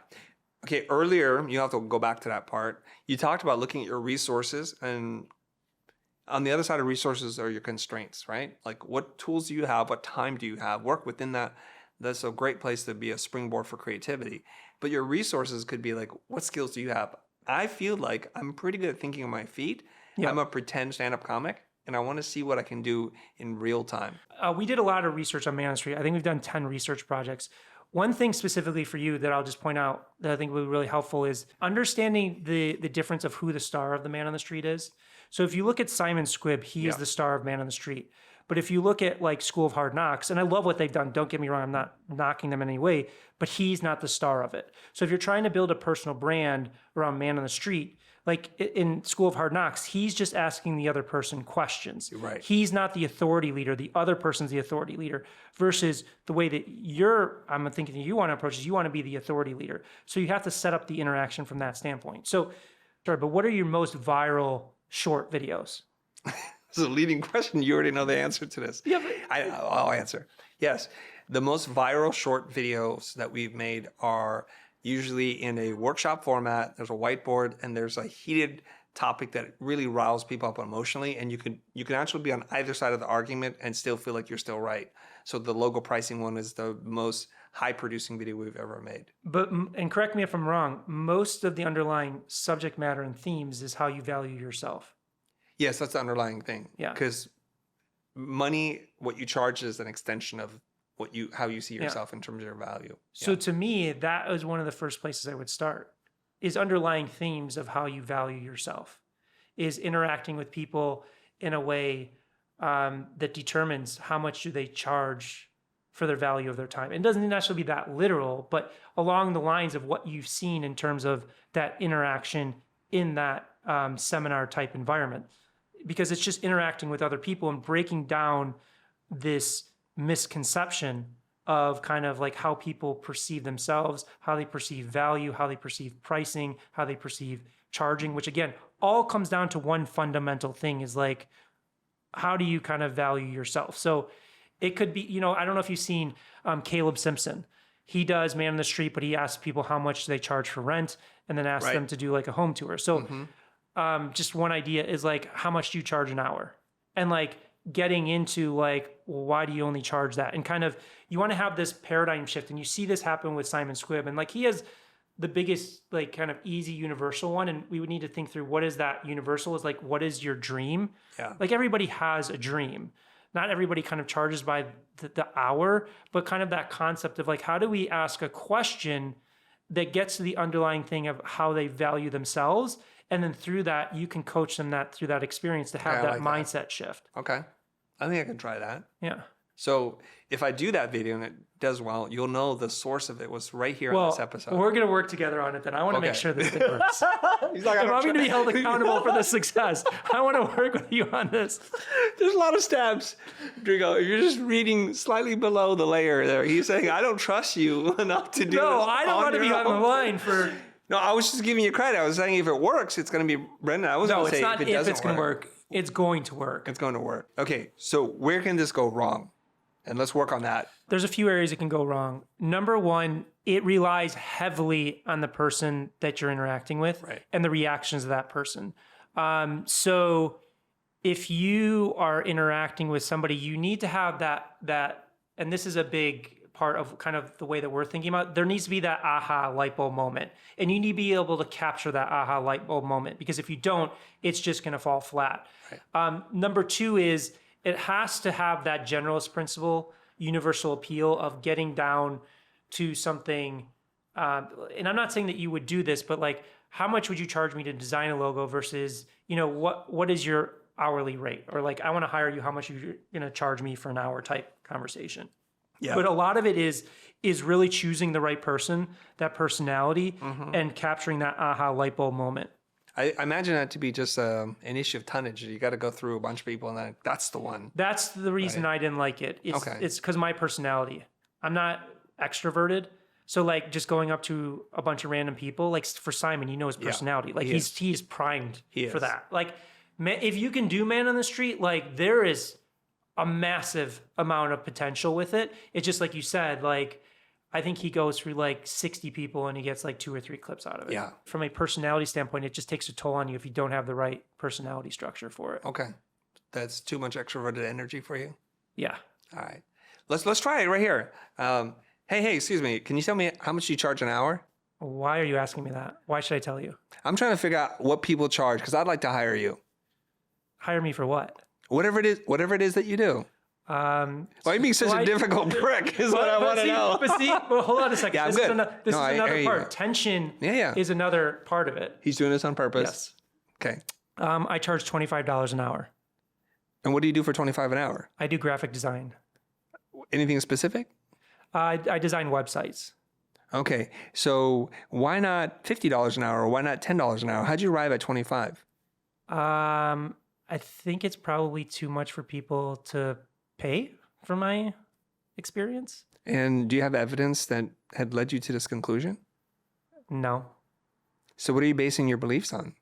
Okay, earlier, you have to go back to that part. You talked about looking at your resources, and on the other side of resources are your constraints, right? Like what tools do you have? What time do you have? Work within that. That's a great place to be a springboard for creativity. But your resources could be like, what skills do you have? I feel like I'm pretty good at thinking on my feet. Yeah. I'm a pretend stand-up comic, and I want to see what I can do in real time. We did a lot of research on Man on the Street. I think we've done 10 research projects. One thing specifically for you that I'll just point out that I think would be really helpful is understanding the difference of who the star of the Man on the Street is. So if you look at Simon Squibb, he is the star of Man on the Street. But if you look at like School of Hard Knocks, and I love what they've done, don't get me wrong, I'm not knocking them in any way, but he's not the star of it. So if you're trying to build a personal brand around Man on the Street, like in School of Hard Knocks, he's just asking the other person questions. Right. He's not the authority leader. The other person's the authority leader versus the way that I'm thinking you want to approach is you want to be the authority leader. So you have to set up the interaction from that standpoint. So, sorry, but what are your most viral short videos? This is a leading question. You already know the answer to this. Yeah, but- I'll answer. Yes. The most viral short videos that we've made are usually in a workshop format. There's a whiteboard and there's a heated topic that really riles people up emotionally. And you can actually be on either side of the argument and still feel like you're still right. So the logo pricing one is the most high producing video we've ever made. But, and correct me if I'm wrong, most of the underlying subject matter and themes is how you value yourself. Yes, that's the underlying thing. Yeah. Because money, what you charge is an extension of how you see yourself in terms of your value. So to me, that was one of the first places I would start is underlying themes of how you value yourself, is interacting with people in a way that determines how much do they charge for their value of their time. It doesn't necessarily be that literal, but along the lines of what you've seen in terms of that interaction in that seminar type environment, because it's just interacting with other people and breaking down this misconception of kind of like how people perceive themselves, how they perceive value, how they perceive pricing, how they perceive charging, which again, all comes down to one fundamental thing is like, how do you kind of value yourself? So it could be, I don't know if you've seen Caleb Simpson. He does Man on the Street, but he asks people how much they charge for rent and then asks them to do like a home tour. So just one idea is like, how much do you charge an hour? And like getting into like, well, why do you only charge that? And kind of, you want to have this paradigm shift. And you see this happen with Simon Squibb. And like, he has the biggest, like kind of easy universal one. And we would need to think through what is that universal is like, what is your dream? Yeah. Like everybody has a dream. Not everybody kind of charges by the hour, but kind of that concept of like, how do we ask a question that gets to the underlying thing of how they value themselves? And then through that, you can coach them through that experience to have that like that. mindset shift. Okay. I think I can try that. Yeah. So if I do that video and it does well, you'll know the source of it was right here on this episode. We're going to work together on it then. I want to make sure this thing works. He's like, If I'm going to be held accountable for this success, I want to work with you on this. There's a lot of steps, Drigo. You're just reading slightly below the layer there. He's saying, I don't trust you enough to do No, this I don't on want to be your on the own." line for... No, I was just giving you credit. I was saying if it works, it's going to be Brendan. I was No, going to it's say not if it if doesn't it's going to work. It's going to work. It's going to work. Okay, so where can this go wrong? And let's work on that. There's a few areas it can go wrong. Number one, it relies heavily on the person that you're interacting with Right. and the reactions of that person. So if you are interacting with somebody, you need to have that, and this is a big part of kind of the way that we're thinking about, there needs to be that aha light bulb moment. And you need to be able to capture that aha light bulb moment, because if you don't, it's just going to fall flat. Right. Number two is it has to have that generalist principle, universal appeal of getting down to something. And I'm not saying that you would do this, but like, how much would you charge me to design a logo versus, what is your hourly rate? Or like, I want to hire you, how much are you going to charge me for an hour type conversation? Yeah. But a lot of it is really choosing the right person, that personality, and capturing that aha light bulb moment. I imagine that to be just an issue of tonnage. You got to go through a bunch of people, and then that's the one. That's the reason I didn't like it. It's because my personality. I'm not extroverted. So like just going up to a bunch of random people, like for Simon, his personality. Like he's primed for that. Like if you can do man on the street, like there is a massive amount of potential with it. It's just like you said, like I think he goes through like 60 people and he gets like 2 or 3 clips out of it. Yeah. From a personality standpoint, it just takes a toll on you if you don't have the right personality structure for it. Okay. That's too much extroverted energy for you? Yeah. All right. Let's try it right here. Hey, excuse me. Can you tell me how much you charge an hour? Why are you asking me that? Why should I tell you? I'm trying to figure out what people charge because I'd like to hire you. Hire me for what? Whatever it is that you do. Why are you being such a difficult prick is what I want to know. But hold on a second. Yeah, I'm this good. Is another part. You. Tension Yeah. is another part of it. He's doing this on purpose? Yes. Okay. I charge $25 an hour. And what do you do for $25 an hour? I do graphic design. Anything specific? I design websites. Okay. So why not $50 an hour or why not $10 an hour? How'd you arrive at 25? I think it's probably too much for people to pay from my experience. And do you have evidence that had led you to this conclusion? No. So what are you basing your beliefs on?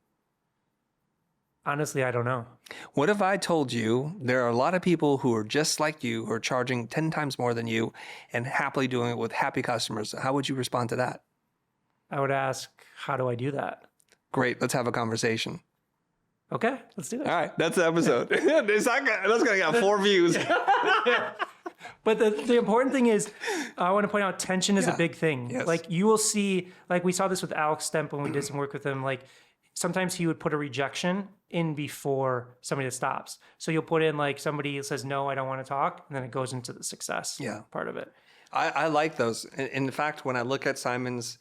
Honestly, I don't know. What if I told you there are a lot of people who are just like you, who are charging 10 times more than you and happily doing it with happy customers? How would you respond to that? I would ask, how do I do that? Great. Let's have a conversation. Okay, let's do it. All right. That's the episode. That's going to get 4 views. But the important thing is, I want to point out tension is a big thing. Yes. Like you will see, like we saw this with Alex Stemp when we did some work with him, like sometimes he would put a rejection in before somebody that stops. So you'll put in like somebody that says, no, I don't want to talk. And then it goes into the success part of it. I like those. In fact, when I look at Simon's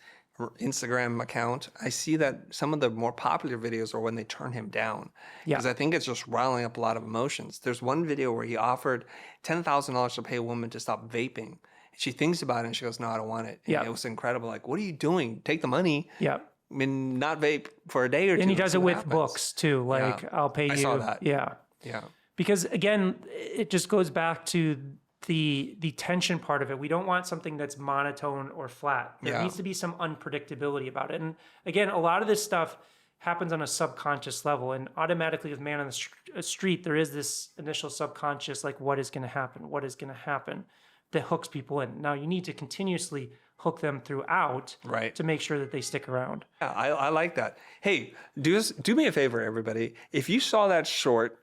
Instagram account, I see that some of the more popular videos are when they turn him down. Because I think it's just riling up a lot of emotions. There's one video where he offered $10,000 to pay a woman to stop vaping. She thinks about it and she goes, no, I don't want it. And it was incredible. Like, what are you doing? Take the money. Yeah. I mean, not vape for a day or two. And he does it with books too. Like, I'll pay you. I saw that. Yeah. Yeah. Because again, it just goes back to the tension part of it. We don't want something that's monotone or flat. There needs to be some unpredictability about it. And again, a lot of this stuff happens on a subconscious level, and automatically with man on the street, there is this initial subconscious, like what is going to happen? What is going to happen? That hooks people in. Now you need to continuously hook them throughout to make sure that they stick around. Yeah, I like that. Hey, do me a favor, everybody. If you saw that short,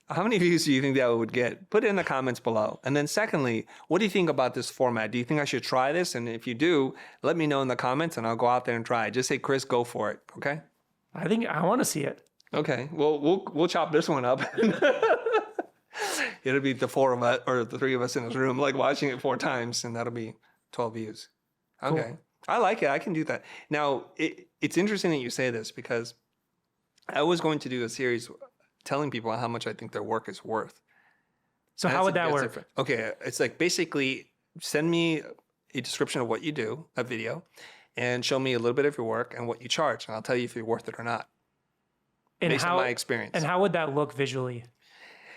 how many views do you think that would get? Put it in the comments below. And then secondly, what do you think about this format? Do you think I should try this? And if you do, let me know in the comments and I'll go out there and try it. Just say, Chris, go for it. Okay? I think I want to see it. Okay. Well, we'll chop this one up. It'll be the 4 of us or the 3 of us in this room, like watching it 4 times, and that'll be 12 views. Okay. Cool. I like it. I can do that. Now, it's interesting that you say this because I was going to do a series telling people how much I think their work is worth. So And how that's would that that's work? different. Okay, it's like basically send me a description of what you do, a video, and show me a little bit of your work and what you charge, and I'll tell you if you're worth it or not, And based on how my experience. and how would that look visually?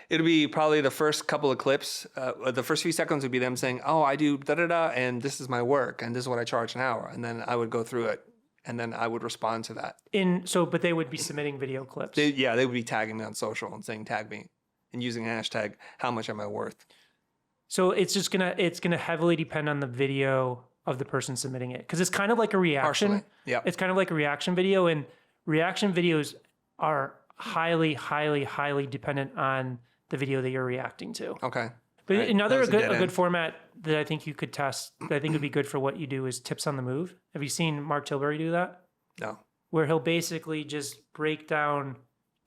It'll be probably the first couple of clips. The first few seconds would be them saying, "Oh, I do da da da, and this is my work, and this is what I charge an hour." And then I would go through it, and then I would respond to that. But they would be submitting video clips. They would be tagging me on social and saying, "Tag me," and using a hashtag. How much am I worth? So it's gonna heavily depend on the video of the person submitting it, because it's kind of like a reaction. Partially, yeah. It's kind of like a reaction video, and reaction videos are highly, highly, highly dependent on the video that you're reacting to. Okay. But Right. another That was a dead good end. format that I think you could test, that I think would be good for what you do, is tips on the move. Have you seen Mark Tilbury do that? No. Where he'll basically just break down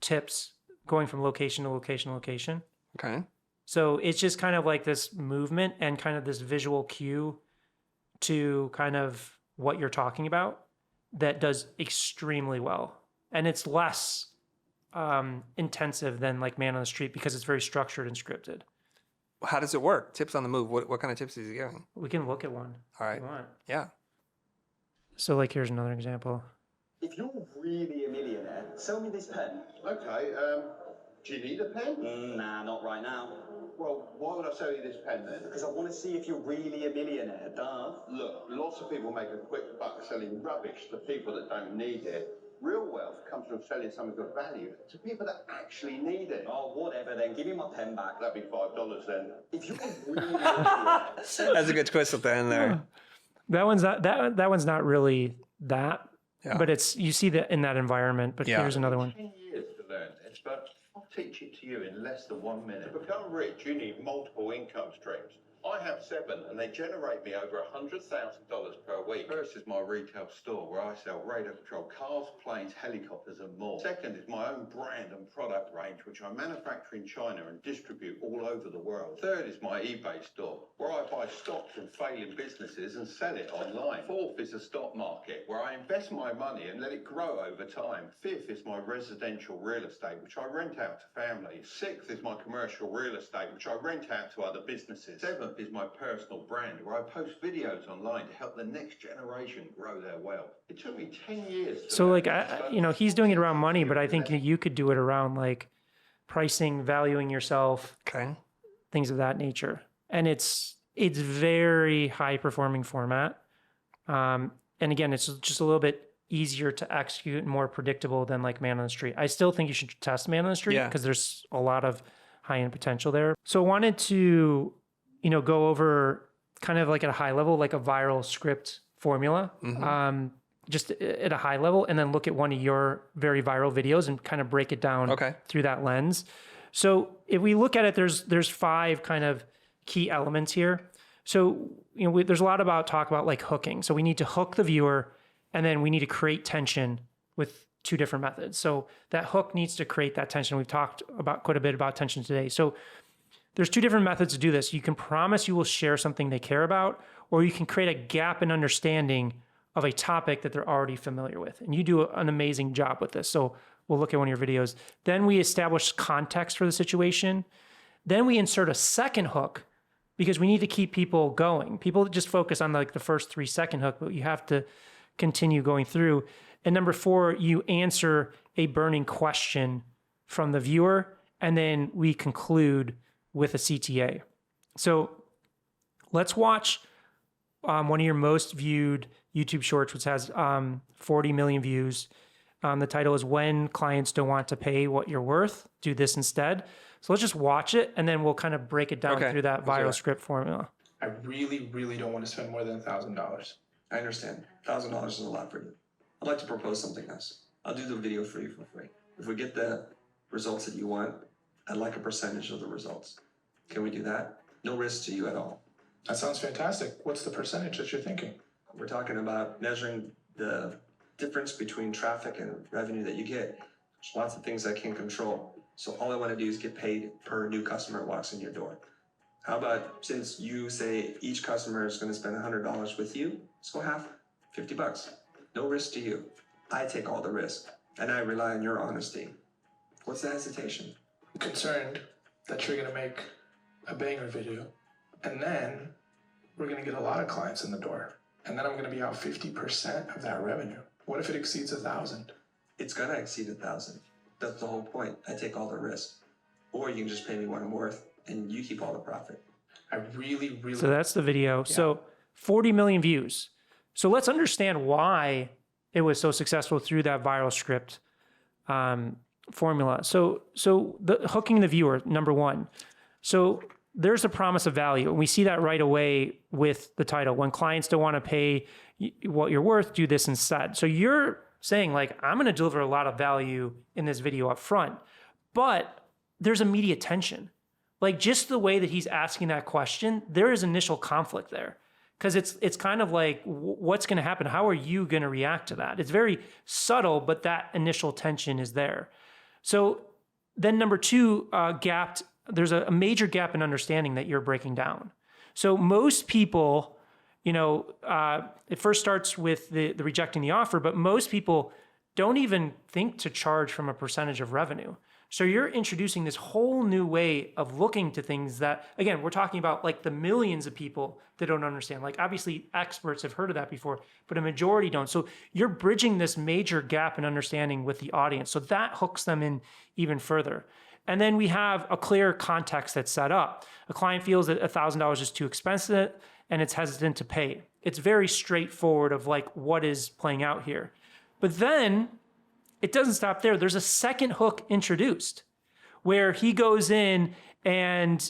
tips going from location to location to location. Okay. So it's just kind of like this movement and kind of this visual cue to kind of what you're talking about that does extremely well. And it's less intensive than like Man on the Street because it's very structured and scripted. How does it work? Tips on the move. What kind of tips is he giving? We can look at one All if right. you want. Yeah. So like here's another example. If you're really a millionaire, sell me this pen. Okay, do you need a pen? Nah, not right now. Well, why would I sell you this pen then? Because I want to see if you're really a millionaire, duh. Look, lots of people make a quick buck selling rubbish to people that don't need it. Real wealth comes from selling something of value to people that actually need it. Oh, whatever then, give me my pen back. That'd be $5 then. If you're really a millionaire, That's a good twist at the end there. That one's not really that, Yeah. but it's, you see that in that environment. But Yeah. here's another one. 10 years to learn this, but I'll teach it to you in less than 1 minute. To become rich, you need multiple income streams. I have 7, and they generate me over $100,000 per week. First is my retail store, where I sell radar-controlled cars, planes, helicopters, and more. Second is my own brand and product range, which I manufacture in China and distribute all over the world. Third is my eBay store, where I buy stock from failing businesses and sell it online. Fourth is the stock market, where I invest my money and let it grow over time. Fifth is my residential real estate, which I rent out to families. Sixth is my commercial real estate, which I rent out to other businesses. Seventh is my personal brand, where I post videos online to help the next generation grow their wealth. It took me 10 years. So like, he's doing it around money, but I think you could do it around like pricing, valuing yourself, Okay. things of that nature. And it's very high performing format. And again, it's just a little bit easier to execute and more predictable than like Man on the Street. I still think you should test Man on the Street Yeah. because there's a lot of high end potential there. So I wanted to, go over kind of like at a high level, like a viral script formula, just at a high level, and then look at one of your very viral videos and kind of break it down Okay. through that lens. So if we look at it, there's 5 kind of key elements here. So, there's a lot about talk about like hooking. So we need to hook the viewer, and then we need to create tension with 2 different methods. So that hook needs to create that tension. We've talked about quite a bit about tension today. So there's 2 different methods to do this. You can promise you will share something they care about, or you can create a gap in understanding of a topic that they're already familiar with. And you do an amazing job with this. So we'll look at one of your videos. Then we establish context for the situation. Then we insert a second hook because we need to keep people going. People just focus on like the first 3-second hook, but you have to continue going through. And number 4, you answer a burning question from the viewer, and then we conclude with a CTA. So let's watch one of your most viewed YouTube shorts, which has 40 million views. The title is When Clients Don't Want to Pay What You're Worth, Do This Instead. So let's just watch it, and then we'll kind of break it down Okay. through that Let's do viral it. script formula. I really, really don't want to spend more than $1,000. I understand. $1,000 is a lot for you. I'd like to propose something else. I'll do the video for you for free. If we get the results that you want, I'd like a percentage of the results. Can we do that? No risk to you at all. That sounds fantastic. What's the percentage that you're thinking? We're talking about measuring the difference between traffic and revenue that you get. There's lots of things I can't control. So all I want to do is get paid per new customer that walks in your door. How about, since you say each customer is going to spend $100 with you, let's go half, $50. No risk to you. I take all the risk, and I rely on your honesty. What's the hesitation? I'm concerned that you're going to make a banger video, and then we're going to get a lot of clients in the door. And then I'm going to be out 50% of that revenue. What if it exceeds 1,000? It's gonna exceed 1,000. That's the whole point. I take all the risk. Or you can just pay me what I'm worth and you keep all the profit. I really, really. So that's the video. So 40 million views. So let's understand why it was so successful through that viral script formula. So the hooking the viewer, number one. So there's a promise of value. And we see that right away with the title. When clients don't want to pay what you're worth, do this instead. So you're saying like, I'm going to deliver a lot of value in this video up front, but there's immediate tension. Like just the way that he's asking that question, there is initial conflict there. Because it's kind of like, what's going to happen? How are you going to react to that? It's very subtle, but that initial tension is there. So then number two, there's a major gap in understanding that you're breaking down. So most people, it first starts with the rejecting the offer, but most people don't even think to charge from a percentage of revenue. So you're introducing this whole new way of looking to things that, again, we're talking about like the millions of people that don't understand. Like obviously experts have heard of that before, but a majority don't. So you're bridging this major gap in understanding with the audience. So that hooks them in even further. And then we have a clear context that's set up. A client feels that $1,000 is too expensive and it's hesitant to pay. It's very straightforward of like what is playing out here. But then it doesn't stop there. There's a second hook introduced where he goes in and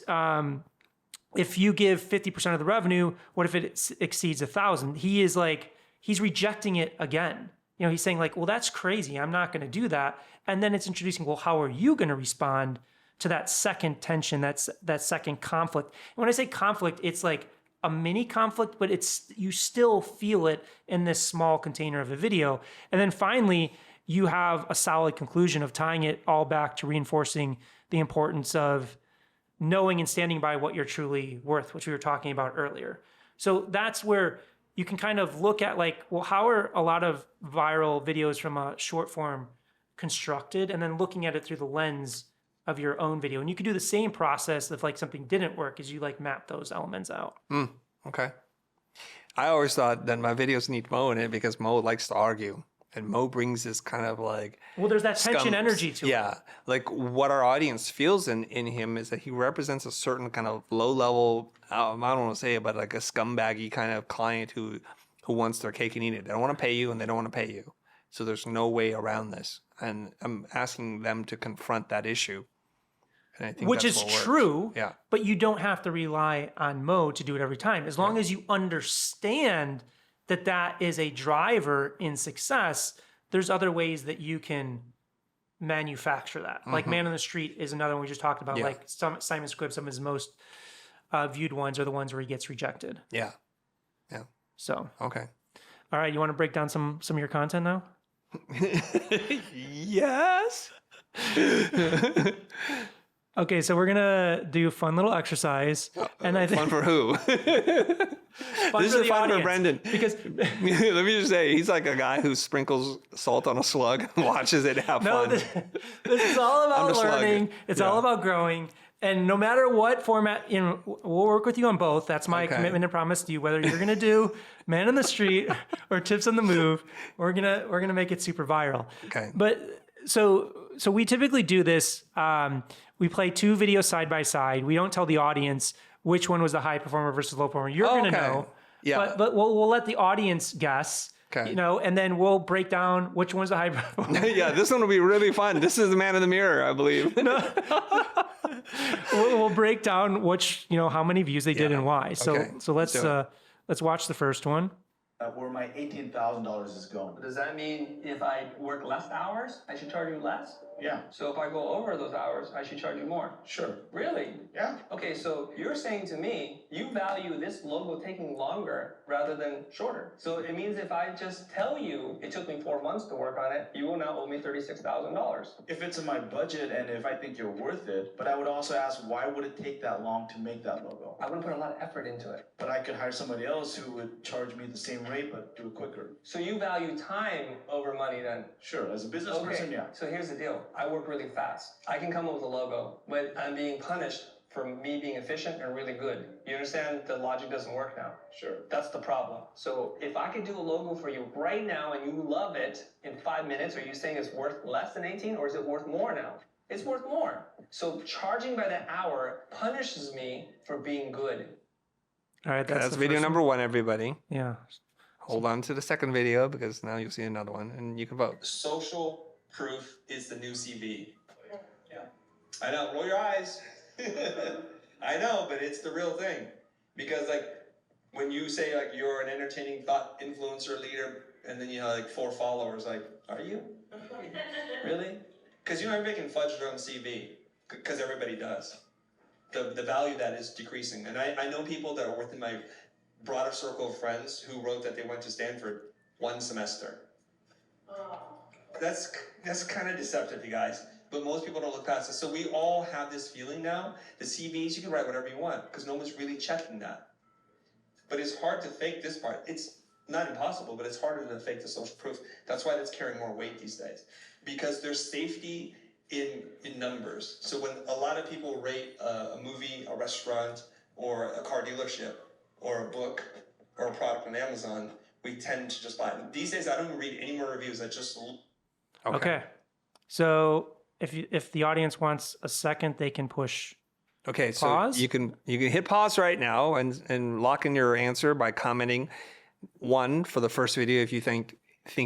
if you give 50% of the revenue, what if it exceeds 1,000? He's rejecting it again. He's saying like, well, that's crazy. I'm not going to do that. And then it's introducing, well, how are you going to respond to that second tension, that second conflict? And when I say conflict, it's like a mini conflict, but you still feel it in this small container of a video. And then finally, you have a solid conclusion of tying it all back to reinforcing the importance of knowing and standing by what you're truly worth, which we were talking about earlier. So that's where you can kind of look at like, well, how are a lot of viral videos from a short form constructed? And then looking at it through the lens of your own video. And you could do the same process if like something didn't work, as you like map those elements out. Okay. I always thought that my videos need Mo in it because Mo likes to argue. And Mo brings this kind of like... Well, there's that tension energy to it. Yeah. Like what our audience feels in him is that he represents a certain kind of low level, I don't want to say it, but like a scumbaggy kind of client who wants their cake and eat it. They don't want to pay you and they don't want to pay you. So there's no way around this. And I'm asking them to confront that issue. And I think which that's is what works. true, yeah. But you don't have to rely on Mo to do it every time. As long as you understand that is a driver in success, there's other ways that you can manufacture that. Like Man on the Street is another one we just talked about. Yeah. Like Simon Squibb, some of his most viewed ones are the ones where he gets rejected. Yeah. Yeah. So, okay. All right, you want to break down some of your content now? Yes. Okay, so we're gonna do a fun little exercise, and I think Fun for who? This is fun for Brendan. because Let me just say, he's like a guy who sprinkles salt on a slug and watches it have no, fun. this is all I'm about the slug. learning. It's Yeah. all about growing, and no matter what format, we'll work with you on both. That's my Okay. commitment and promise to you. Whether you're gonna do Man on the Street or Tips on the Move, we're gonna make it super viral. Okay. But so we typically do this. We play two videos side by side. We don't tell the audience which one was the high performer versus low performer. You're going to okay. know. Yeah. But we'll let the audience guess. Okay. And then we'll break down which one's the high performer. Yeah, this one will be really fun. This is the man in the mirror, I believe. We'll break down which, how many views they did Yeah. and why. So Okay. so Let's do it. let's watch the first one. Where my $18,000 is going. Does that mean if I work less hours, I should charge you less? Yeah, So if I go over those hours, I should charge you more? sure. Really? Yeah. Okay, so you're saying to me, you value this logo taking longer rather than shorter. So it means if I just tell you it took me 4 months to work on it, you will now owe me $36,000. If it's in my budget and if I think you're worth it, but I would also ask, why would it take that long to make that logo? I wouldn't put a lot of effort into it. But I could hire somebody else who would charge me the same rate, but do it quicker. So you value time over money then? Sure, as a business person, yeah. So here's the deal. I work really fast. I can come up with a logo, but I'm being punished for me being efficient and really good. You understand the logic doesn't work now? Sure. That's the problem. So if I could do a logo for you right now and you love it in 5 minutes, are you saying it's worth less than 18 or is it worth more now? It's worth more. So charging by the hour punishes me for being good. All right, That's the video first number one, everybody. Yeah. Hold on to the second video because now you'll see another one and you can vote. Social proof is the new CV. Yeah. I know, roll your eyes. I know, but it's the real thing. Because like when you say like you're an entertaining thought influencer leader and then you have like 4 followers, like, are you? Really? Because you're not making fudge your own CV. Because everybody does. The value of that is decreasing. And I know people that are within my broader circle of friends who wrote that they went to Stanford 1 semester. That's kind of deceptive, you guys. But most people don't look past it. So we all have this feeling now. The CVs, you can write whatever you want because no one's really checking that. But it's hard to fake this part. It's not impossible, but it's harder to fake the social proof. That's why it's carrying more weight these days. Because there's safety in numbers. So when a lot of people rate a movie, a restaurant, or a car dealership, or a book, or a product on Amazon, we tend to just buy it. These days, I don't even read any more reviews. I just... Okay. So if the audience wants a second, they can push pause. So you can hit pause right now and lock in your answer by commenting 1 for the first video if you think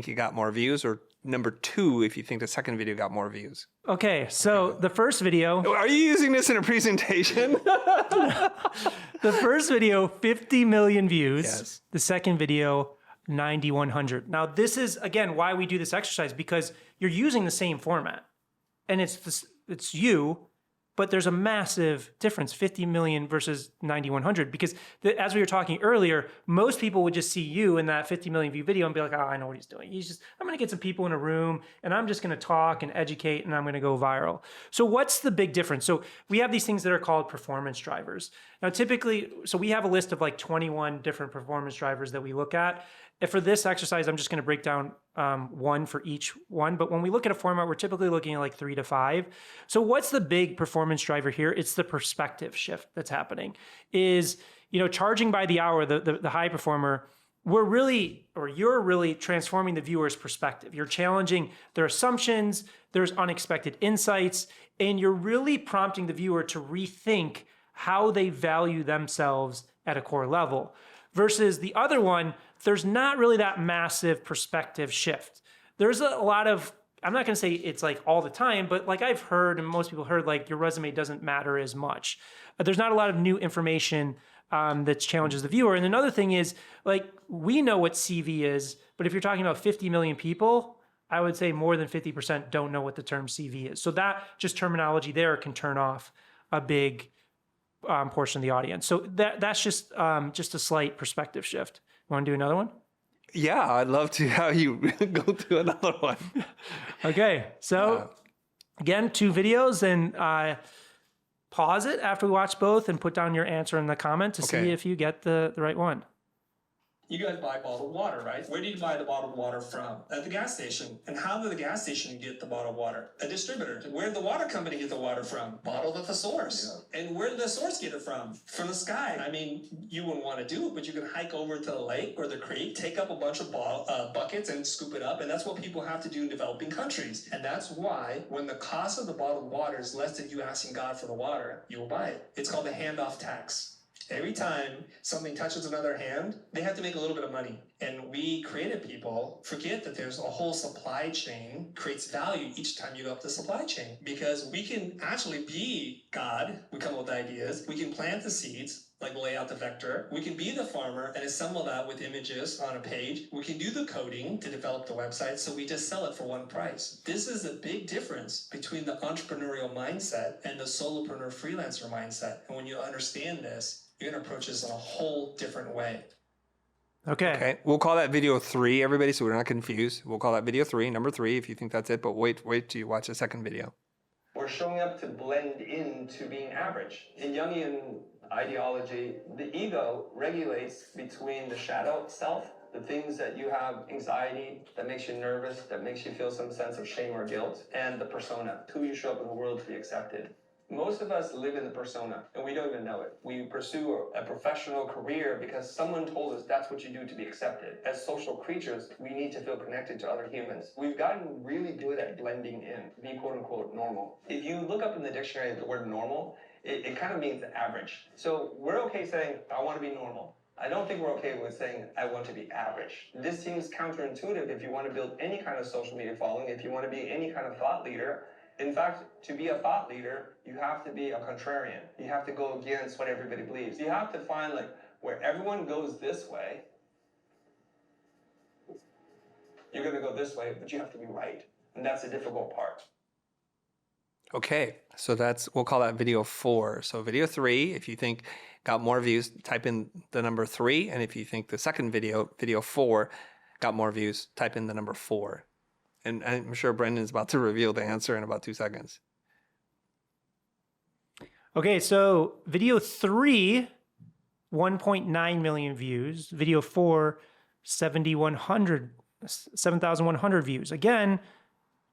you got more views, or number 2 if you think the second video got more views. Okay, so the first video... Are you using this in a presentation? The first video, 50 million views. Yes. The second video, 9,100. Now, this is, again, why we do this exercise, because you're using the same format. And it's you, but there's a massive difference, 50 million versus 9,100, because as we were talking earlier, most people would just see you in that 50 million view video and be like, oh, I know what he's doing. I'm gonna get some people in a room and I'm just gonna talk and educate and I'm gonna go viral. So what's the big difference? So we have these things that are called performance drivers. Now, typically, so we have a list of like 21 different performance drivers that we look at. And for this exercise, I'm just going to break down 1 for each one. But when we look at a format, we're typically looking at like 3 to 5. So what's the big performance driver here? It's the perspective shift that's happening. Is, charging by the hour, the high performer, you're really transforming the viewer's perspective. You're challenging their assumptions, there's unexpected insights, and you're really prompting the viewer to rethink how they value themselves at a core level. Versus the other one, there's not really that massive perspective shift. There's a lot of, I'm not gonna say it's like all the time, but like I've heard, and most people heard, like your resume doesn't matter as much. There's not a lot of new information that challenges the viewer. And another thing is, like, we know what CV is, but if you're talking about 50 million people, I would say more than 50% don't know what the term CV is. So that just terminology there can turn off a big portion of the audience. So that's just a slight perspective shift. Want to do another one? Yeah, I'd love to have you go through another one. Okay, so again, 2 videos, and pause it after we watch both and put down your answer in the comment to see if you get the right one. You guys buy bottled water, right? Where do you buy the bottled water from? At the gas station. And how did the gas station get the bottled water? A distributor. Where did the water company get the water from? Bottled at the source. Yeah. And where did the source get it from? From the sky. I mean, you wouldn't want to do it, but you can hike over to the lake or the creek, take up a bunch of buckets and scoop it up. And that's what people have to do in developing countries. And that's why when the cost of the bottled water is less than you asking God for the water, you will buy it. It's called the handoff tax. Every time something touches another hand, they have to make a little bit of money. And we creative people forget that there's a whole supply chain creates value each time you go up the supply chain. Because we can actually be God. We come up with ideas. We can plant the seeds, like lay out the vector. We can be the farmer and assemble that with images on a page. We can do the coding to develop the website, so we just sell it for one price. This is a big difference between the entrepreneurial mindset and the solopreneur freelancer mindset. And when you understand this, you're gonna approach this in a whole different way. Okay. We'll call that video 3, everybody, so we're not confused. We'll call that video 3, number 3, if you think that's it, but wait till you watch the second video. We're showing up to blend into being average. In Jungian ideology, the ego regulates between the shadow self, the things that you have anxiety, that makes you nervous, that makes you feel some sense of shame or guilt, and the persona, who you show up in the world to be accepted. Most of us live in the persona and we don't even know it. We pursue a professional career because someone told us that's what you do to be accepted. As social creatures, we need to feel connected to other humans. We've gotten really good at blending in, being quote unquote normal. If you look up in the dictionary the word normal, it kind of means average. So we're okay saying, I want to be normal. I don't think we're okay with saying, I want to be average. This seems counterintuitive if you want to build any kind of social media following, if you want to be any kind of thought leader. In fact, to be a thought leader, you have to be a contrarian. You have to go against what everybody believes. You have to find like where everyone goes this way, you're going to go this way, but you have to be right. And that's the difficult part. Okay, so we'll call that video 4. So video 3, if you think got more views, type in the number 3. And if you think the second video 4, got more views, type in the number 4. And I'm sure Brendan's about to reveal the answer in about 2 seconds. Okay, so video 3, 1.9 million views. Video 4, 7,100 views. Again,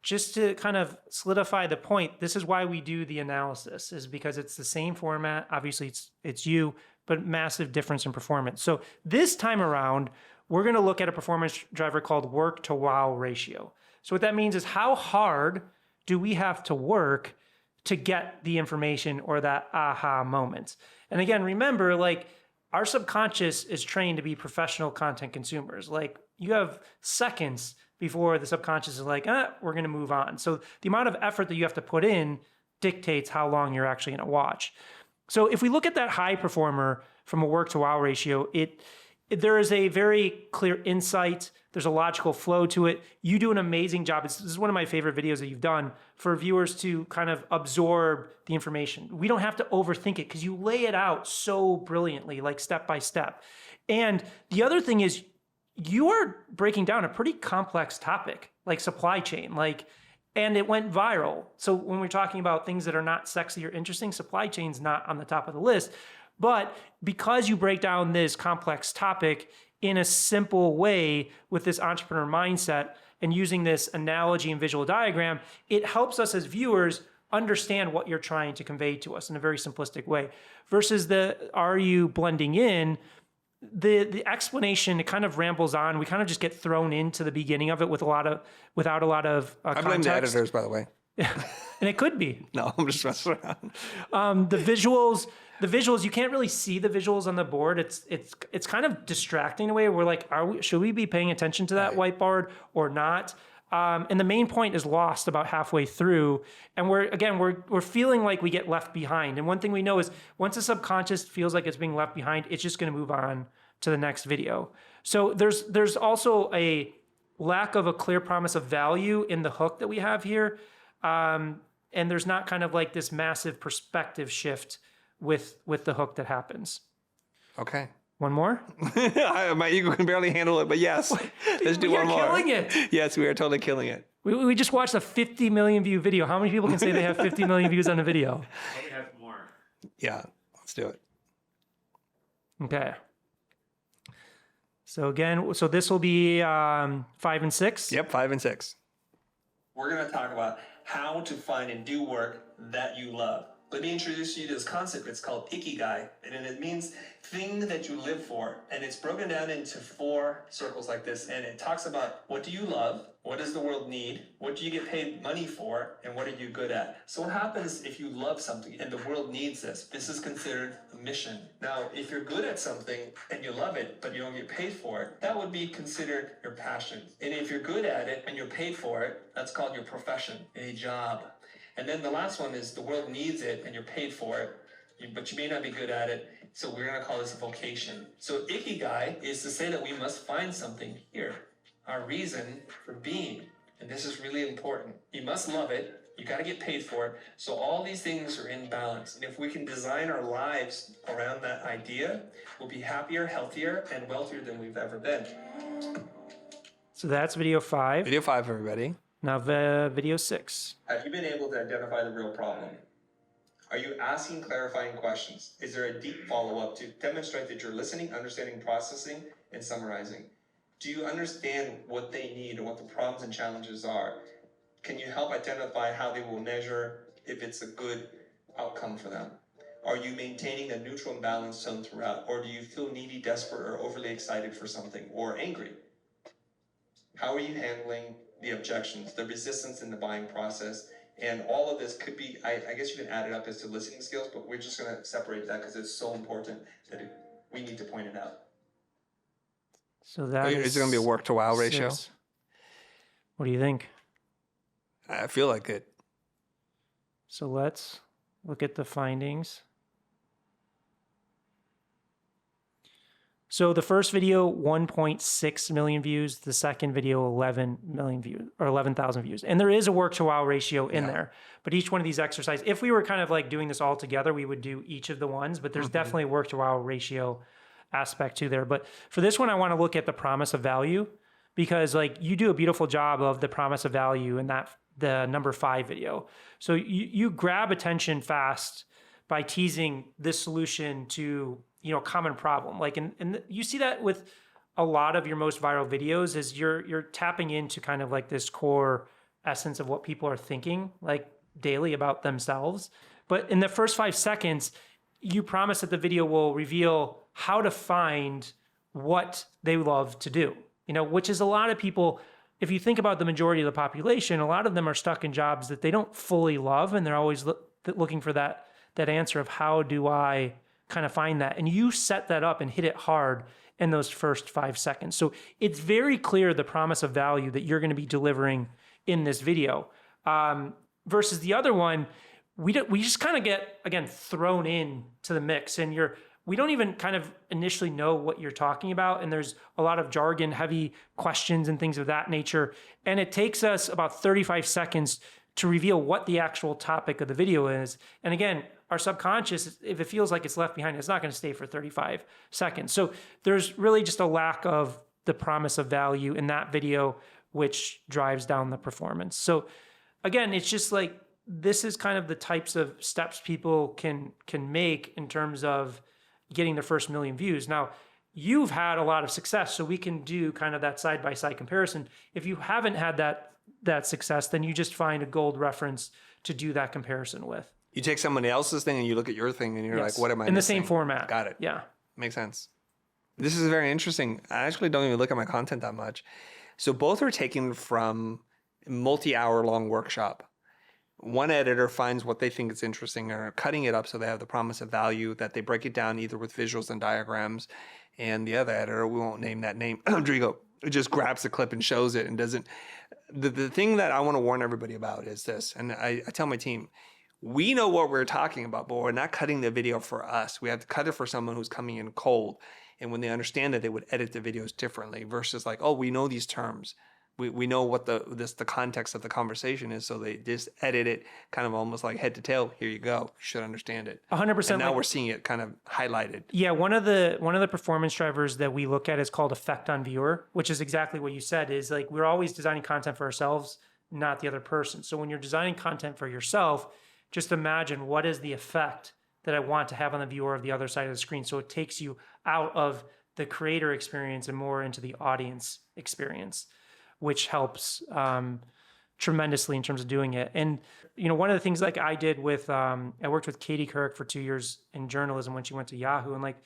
just to kind of solidify the point, this is why we do the analysis, is because it's the same format. Obviously, it's you, but massive difference in performance. So this time around, we're going to look at a performance driver called work to wow ratio. So what that means is how hard do we have to work to get the information or that aha moment? And again, remember, like our subconscious is trained to be professional content consumers. Like you have seconds before the subconscious is like, we're going to move on. So the amount of effort that you have to put in dictates how long you're actually going to watch. So if we look at that high performer from a work to wow ratio, there is a very clear insight. There's a logical flow to it. You do an amazing job. This is one of my favorite videos that you've done for viewers to kind of absorb the information. We don't have to overthink it because you lay it out so brilliantly, like step by step. And the other thing is you are breaking down a pretty complex topic like supply chain, and it went viral. So when we're talking about things that are not sexy or interesting, supply chain's not on the top of the list. But because you break down this complex topic in a simple way with this entrepreneur mindset and using this analogy and visual diagram, it helps us as viewers understand what you're trying to convey to us in a very simplistic way. Versus are you blending in? The explanation, it kind of rambles on. We kind of just get thrown into the beginning of it without a lot of I blame the editors, by the way. And it could be. No, I'm just messing around. The visuals, you can't really see the visuals on the board. It's kind of distracting in a way. We're like, should we be paying attention to that whiteboard or not? And the main point is lost about halfway through. And we're feeling like we get left behind. And one thing we know is once the subconscious feels like it's being left behind, it's just going to move on to the next video. So there's also a lack of a clear promise of value in the hook that we have here. And there's not kind of like this massive perspective shift with the hook that happens. Okay. One more? My ego can barely handle it, but yes. Let's do one more. We are killing it. Yes, we are totally killing it. We just watched a 50 million view video. How many people can say they have 50 million views on a video? We have more. Yeah, let's do it. Okay. So again, this will be 5 and 6. Yep, 5 and 6. We're going to talk about how to find and do work that you love. Let me introduce you to this concept. It's called Ikigai, and it means thing that you live for. And it's broken down into 4 circles like this. And it talks about what do you love? What does the world need? What do you get paid money for? And what are you good at? So what happens if you love something and the world needs this? This is considered a mission. Now, if you're good at something and you love it, but you don't get paid for it, that would be considered your passion. And if you're good at it and you're paid for it, that's called your profession, a job. And then the last one is the world needs it and you're paid for it, but you may not be good at it. So we're going to call this a vocation. So Ikigai is to say that we must find something here, our reason for being. And this is really important. You must love it. You got to get paid for it. So all these things are in balance. And if we can design our lives around that idea, we'll be happier, healthier, and wealthier than we've ever been. So that's video 5. Video 5, everybody. Now video 6. Have you been able to identify the real problem? Are you asking clarifying questions? Is there a deep follow-up to demonstrate that you're listening, understanding, processing, and summarizing? Do you understand what they need or what the problems and challenges are? Can you help identify how they will measure if it's a good outcome for them? Are you maintaining a neutral and balanced tone throughout? Or do you feel needy, desperate, or overly excited for something, or angry? How are you handling the objections, the resistance in the buying process? And all of this could be, I guess you can add it up as to listening skills, but we're just going to separate that because it's so important that we need to point it out. So that is it going to be a work to wow ratio? 6. What do you think? I feel like it. So let's look at the findings. So the first video, 1.6 million views. The second video, 11 million views or 11,000 views. And there is a work to wow ratio in there. But each one of these exercises, if we were kind of like doing this all together, we would do each of the ones. But there's definitely a work to wow ratio aspect to there. But for this one, I want to look at the promise of value, because like you do a beautiful job of the promise of value in that the number 5 video. So you grab attention fast by teasing this solution to, you know, common problem. Like, and you see that with a lot of your most viral videos is you're tapping into kind of like this core essence of what people are thinking like daily about themselves. But in the first 5 seconds, you promise that the video will reveal how to find what they love to do, you know, which is a lot of people. If you think about the majority of the population, a lot of them are stuck in jobs that they don't fully love. And they're always looking for that answer of how do I kind of find that? And you set that up and hit it hard in those first 5 seconds. So it's very clear the promise of value that you're going to be delivering in this video. Versus the other one, we just kind of get, again, thrown in to the mix, and we don't even kind of initially know what you're talking about. And there's a lot of jargon, heavy questions and things of that nature. And it takes us about 35 seconds to reveal what the actual topic of the video is. And again, our subconscious, if it feels like it's left behind, it's not going to stay for 35 seconds. So there's really just a lack of the promise of value in that video, which drives down the performance. So again, it's just like, this is kind of the types of steps people can make in terms of getting their first million views. Now, you've had a lot of success, so we can do kind of that side-by-side comparison. If you haven't had that success, then you just find a gold reference to do that comparison with. You take somebody else's thing and you look at your thing and you're like, what am I in missing? The same format. Got it. Yeah. Makes sense. This is very interesting. I actually don't even look at my content that much. So both are taken from a multi-hour long workshop. One editor finds what they think is interesting and are cutting it up so they have the promise of value, that they break it down either with visuals and diagrams. And the other editor, we won't name that name, Rodrigo, just grabs the clip and shows it and doesn't. The thing that I want to warn everybody about is this, and I tell my team, we know what we're talking about, but we're not cutting the video for us. We have to cut it for someone who's coming in cold. And when they understand that, they would edit the videos differently versus like, oh, we know these terms. We know what the context of the conversation is, so they just edit it kind of almost like head to tail. Here you go. You should understand it. 100%. And now we're seeing it kind of highlighted. Yeah, one of the performance drivers that we look at is called effect on viewer, which is exactly what you said. Is like we're always designing content for ourselves, not the other person. So when you're designing content for yourself, just imagine what is the effect that I want to have on the viewer of the other side of the screen. So it takes you out of the creator experience and more into the audience experience, which helps tremendously in terms of doing it. And, you know, one of the things like I did with, I worked with Katie Couric for 2 years in journalism when she went to Yahoo. And like,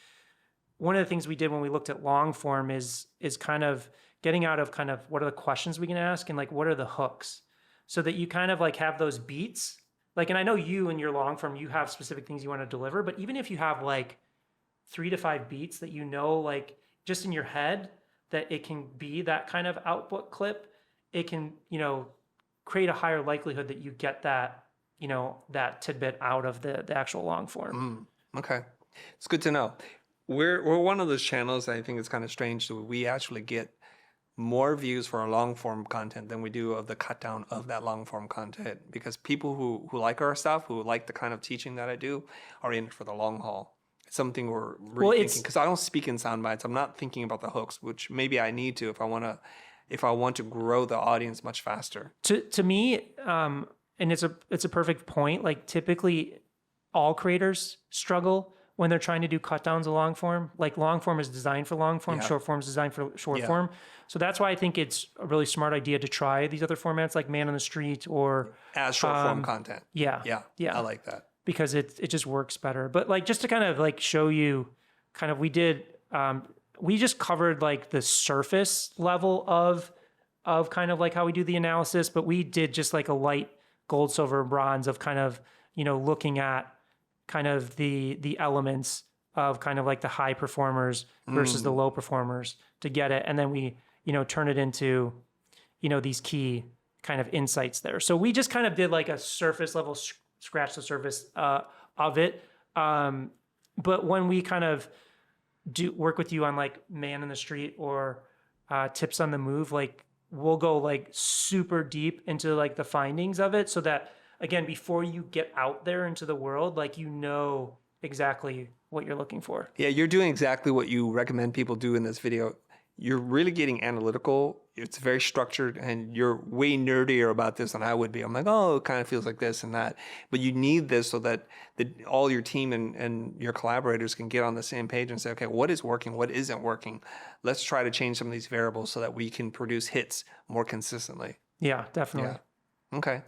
one of the things we did when we looked at long form is kind of getting out of kind of what are the questions we can ask and like, what are the hooks, so that you kind of like have those beats. Like, and I know you in your long form, you have specific things you want to deliver, but even if you have like 3 to 5 beats that, you know, like just in your head, that it can be that kind of output clip, it can, you know, create a higher likelihood that you get that, you know, that tidbit out of the actual long form. Okay. It's good to know. We're one of those channels that I think is kind of strange. So we actually get more views for our long form content than we do of the cut down of that long form content, because people who like our stuff, who like the kind of teaching that I do, are in it for the long haul. It's something we're rethinking, because I don't speak in sound bites. I'm not thinking about the hooks, which maybe I need to if I want to grow the audience much faster. To me, and it's a perfect point. Like typically, all creators struggle when they're trying to do cut downs of long form. Like long form is designed for long form, short form is designed for short form. So that's why I think it's a really smart idea to try these other formats like Man on the Street or as short form content. Yeah. I like that. because it just works better. But like, just to kind of like show you kind of, we just covered like the surface level of kind of like how we do the analysis, but we did just like a light gold, silver, and bronze of kind of, looking at kind of the elements of kind of like the high performers versus the low performers to get it. And then we, turn it into, these key kind of insights there. So we just kind of did like a surface level, scratch the surface of it. But when we kind of do work with you on like man in the street or tips on the move, like we'll go like super deep into like the findings of it so that, again, before you get out there into the world, like exactly what you're looking for. Yeah, you're doing exactly what you recommend people do in this video. You're really getting analytical. It's very structured, and you're way nerdier about this than I would be. I'm like, oh, it kind of feels like this and that. But you need this so that all your team and your collaborators can get on the same page and say, okay, what is working? What isn't working? Let's try to change some of these variables so that we can produce hits more consistently. Yeah, definitely. Yeah. Okay.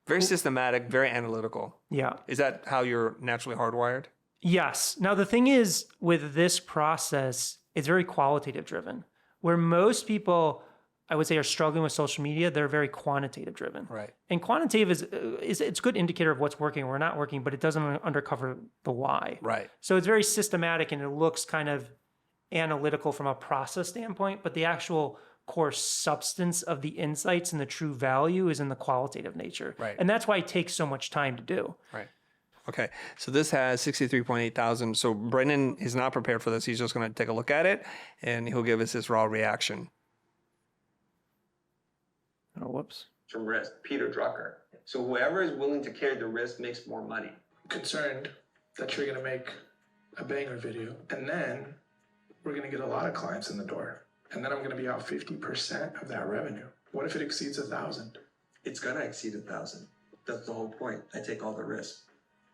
Very systematic, very analytical. Yeah. Is that how you're naturally hardwired? Yes. Now, the thing is with this process, it's very qualitative driven. Where most people, I would say, are struggling with social media, they're very quantitative driven. Right. And quantitative is it's a good indicator of what's working or not working, but it doesn't undercover the why. Right. So it's very systematic and it looks kind of analytical from a process standpoint, but the actual core substance of the insights and the true value is in the qualitative nature. Right. And that's why it takes so much time to do. Right. Okay, so this has 63.8 thousand. So Brendan is not prepared for this. He's just going to take a look at it, and he'll give us his raw reaction. Oh, whoops. From risk, Peter Drucker. So whoever is willing to carry the risk makes more money. Concerned that you're going to make a banger video, and then we're going to get a lot of clients in the door, and then I'm going to be out 50% of that revenue. What if it exceeds 1,000? It's going to exceed 1,000. That's the whole point. I take all the risk.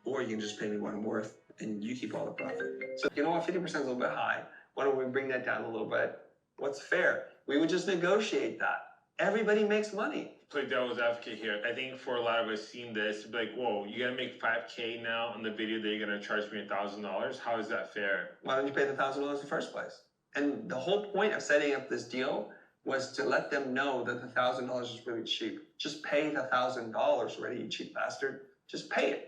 Or you can just pay me what I'm worth and you keep all the profit. So you know what, 50% is a little bit high. Why don't we bring that down a little bit? What's fair? We would just negotiate that. Everybody makes money. Play devil's advocate here. I think for a lot of us seeing this, be like, whoa, you gotta make $5K now on the video that you're gonna charge me $1,000. How is that fair? Why don't you pay the $1,000 in the first place? And the whole point of setting up this deal was to let them know that the $1,000 is really cheap. Just pay the $1,000 already, you cheap bastard. Just pay it.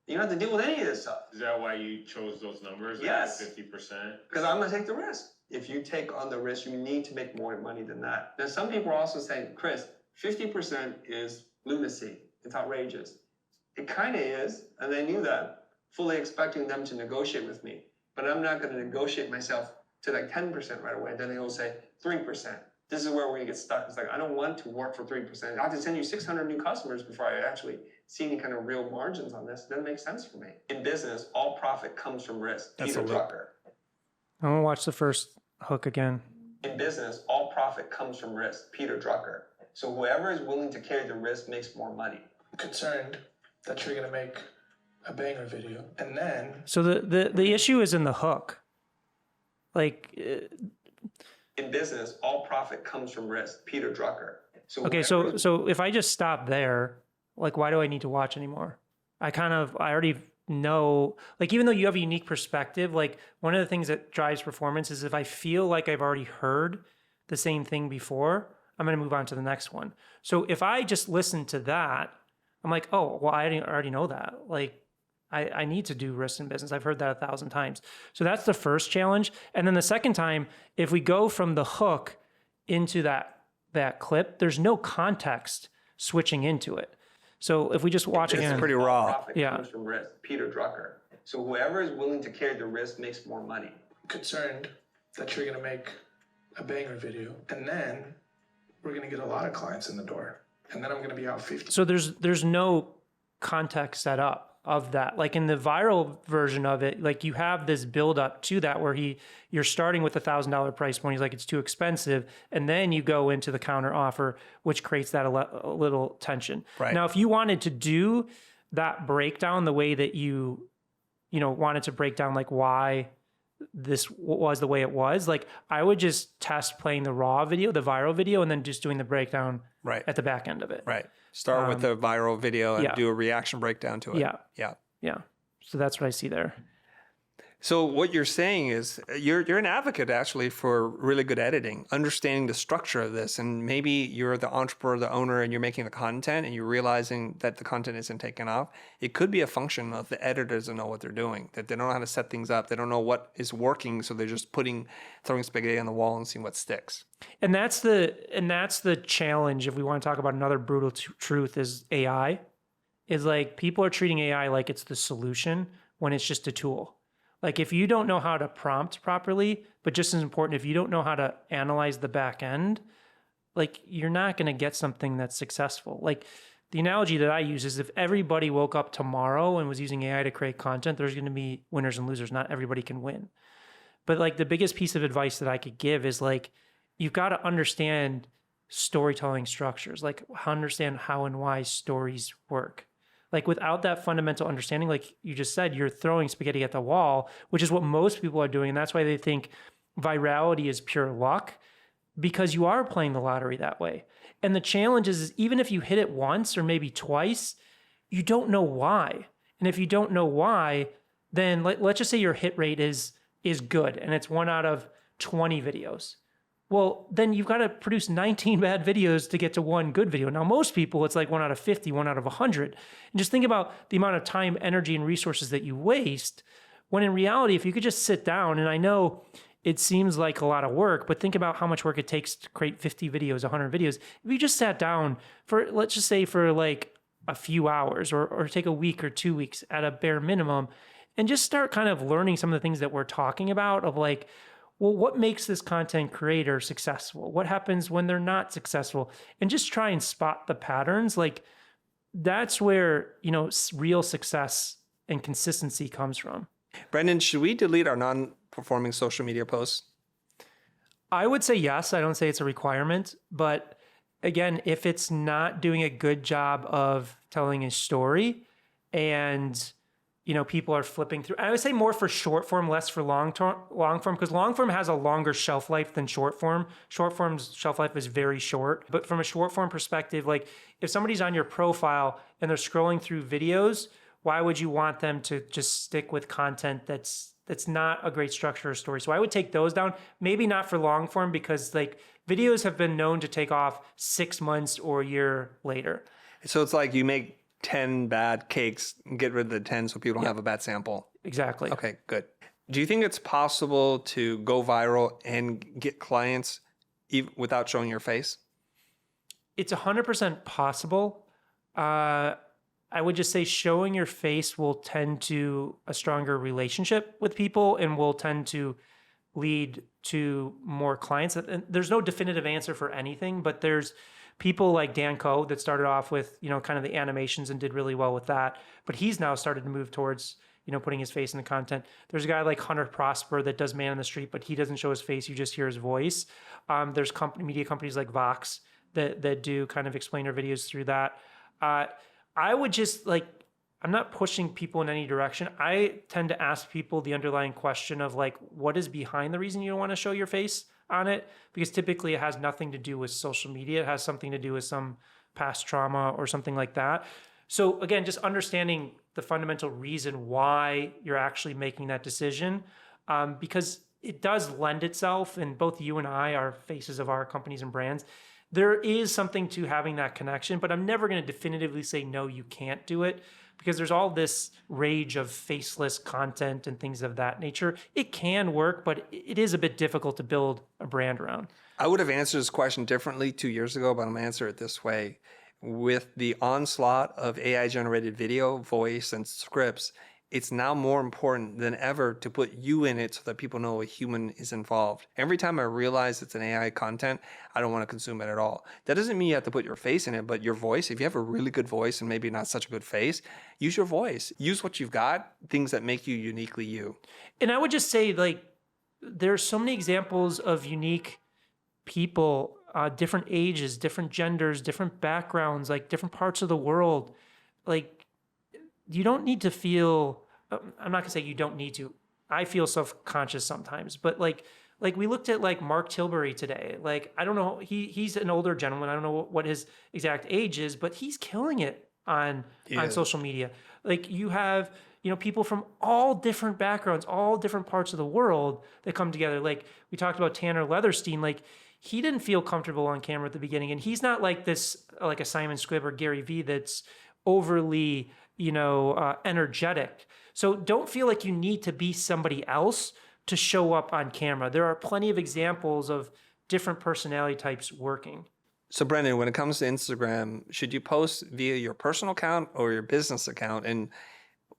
You don't have to deal with any of this stuff. Is that why you chose those numbers? Yes. Like 50%? Because I'm going to take the risk. If you take on the risk, you need to make more money than that. Now, some people are also saying, Chris, 50% is lunacy. It's outrageous. It kind of is, and they knew that, fully expecting them to negotiate with me. But I'm not going to negotiate myself to like 10% right away. Then they will say 3%. This is where we're going to get stuck. It's like, I don't want to work for 3%. I have to send you 600 new customers before I actually see any kind of real margins on this. It doesn't make sense for me. In business, all profit comes from risk. That's Peter a Drucker. I'm going to watch the first hook again. In business, all profit comes from risk. Peter Drucker. So whoever is willing to carry the risk makes more money. Concerned that you're going to make a banger video, and then... So the issue is in the hook. Like... In business, all profit comes from risk. Peter Drucker. So okay, so if I just stop there, like, why do I need to watch anymore? I already know, like, even though you have a unique perspective, like, one of the things that drives performance is if I feel like I've already heard the same thing before, I'm going to move on to the next one. So if I just listen to that, I'm like, oh, well, I already know that. Like, I need to do risk in business. I've heard that 1,000 times. So that's the first challenge. And then the second time, if we go from the hook into that clip, there's no context switching into it. So if we just watch again. It's pretty raw. Profit comes from risk. Peter Drucker. So whoever is willing to carry the risk makes more money. Concerned that you're going to make a banger video, and then we're going to get a lot of clients in the door, and then I'm going to be out 50. So there's no context set up of that. Like in the viral version of it, like you have this build up to that where you're starting with $1,000 price point. He's like, it's too expensive. And then you go into the counter offer, which creates that a little tension. Right. Now, if you wanted to do that breakdown the way that you wanted to break down like why this was the way it was, like I would just test playing the raw video, the viral video, and then just doing the breakdown right at the back end of it. Right. Start with the viral video and do a reaction breakdown to it. Yeah. Yeah. Yeah. So that's what I see there. So what you're saying is you're an advocate actually for really good editing, understanding the structure of this. And maybe you're the entrepreneur, the owner, and you're making the content and you're realizing that the content isn't taken off. It could be a function of the editors don't know what they're doing, that they don't know how to set things up. They don't know what is working. So they're just throwing spaghetti on the wall and seeing what sticks. And that's the challenge. If we want to talk about another brutal truth, is AI. Is like people are treating AI like it's the solution when it's just a tool. Like if you don't know how to prompt properly, but just as important, if you don't know how to analyze the back end, like you're not going to get something that's successful. Like the analogy that I use is if everybody woke up tomorrow and was using AI to create content, there's going to be winners and losers. Not everybody can win. But like the biggest piece of advice that I could give is like, you've got to understand storytelling structures, like understand how and why stories work. Like without that fundamental understanding, like you just said, you're throwing spaghetti at the wall, which is what most people are doing. And that's why they think virality is pure luck, because you are playing the lottery that way. And the challenge is even if you hit it once or maybe twice, you don't know why. And if you don't know why, then let's just say your hit rate is good and it's 1 out of 20 videos. Well, then you've got to produce 19 bad videos to get to 1 good video. Now, most people, it's like 1 out of 50, 1 out of 100. And just think about the amount of time, energy, and resources that you waste, when in reality, if you could just sit down, and I know it seems like a lot of work, but think about how much work it takes to create 50 videos, 100 videos. If you just sat down for, let's just say for like a few hours or take a week or 2 weeks at a bare minimum, and just start kind of learning some of the things that we're talking about of like, well, what makes this content creator successful? What happens when they're not successful? And just try and spot the patterns. Like that's where, real success and consistency comes from. Brendan, should we delete our non-performing social media posts? I would say yes. I don't say it's a requirement, but again, if it's not doing a good job of telling a story and people are flipping through. I would say more for short form, less for long form, because long form has a longer shelf life than short form. Short form's shelf life is very short. But from a short form perspective, like if somebody's on your profile and they're scrolling through videos, why would you want them to just stick with content that's not a great structure or story? So I would take those down. Maybe not for long form, because like videos have been known to take off 6 months or a year later. So it's like you make 10 bad cakes and get rid of the 10 so people don't have a bad sample. Exactly. Okay, good. Do you think it's possible to go viral and get clients without showing your face? It's 100% possible. I would just say showing your face will tend to a stronger relationship with people and will tend to lead to more clients. And there's no definitive answer for anything, but there's people like Dan Coe that started off with, kind of the animations and did really well with that. But he's now started to move towards, putting his face in the content. There's a guy like Hunter Prosper that does Man on the Street, but he doesn't show his face. You just hear his voice. There's media companies like Vox that do kind of explainer videos through that. I would just I'm not pushing people in any direction. I tend to ask people the underlying question of like, what is behind the reason you don't want to show your face on it? Because typically it has nothing to do with social media. It has something to do with some past trauma or something like that. So again, just understanding the fundamental reason why you're actually making that decision, because it does lend itself, and both you and I are faces of our companies and brands. There is something to having that connection, but I'm never going to definitively say, no, you can't do it, because there's all this rage of faceless content and things of that nature. It can work, but it is a bit difficult to build a brand around. I would have answered this question differently 2 years ago, but I'm going to answer it this way. With the onslaught of AI-generated video, voice, and scripts, it's now more important than ever to put you in it so that people know a human is involved. Every time I realize it's an AI content, I don't want to consume it at all. That doesn't mean you have to put your face in it, but your voice, if you have a really good voice and maybe not such a good face, use your voice. Use what you've got, things that make you uniquely you. And I would just say, there's so many examples of unique people, different ages, different genders, different backgrounds, different parts of the world. You don't need to feel, I'm not gonna say you don't need to. I feel self-conscious sometimes, but we looked at Mark Tilbury today. I don't know, he's an older gentleman. I don't know what his exact age is, but he's killing it on social media. You have, people from all different backgrounds, all different parts of the world that come together. Like we talked about Tanner Leatherstein, like he didn't feel comfortable on camera at the beginning, and he's not like this, like a Simon Squibb or Gary Vee that's overly, energetic. So don't feel like you need to be somebody else to show up on camera. There are plenty of examples of different personality types working. So Brendan, when it comes to Instagram, should you post via your personal account or your business account? And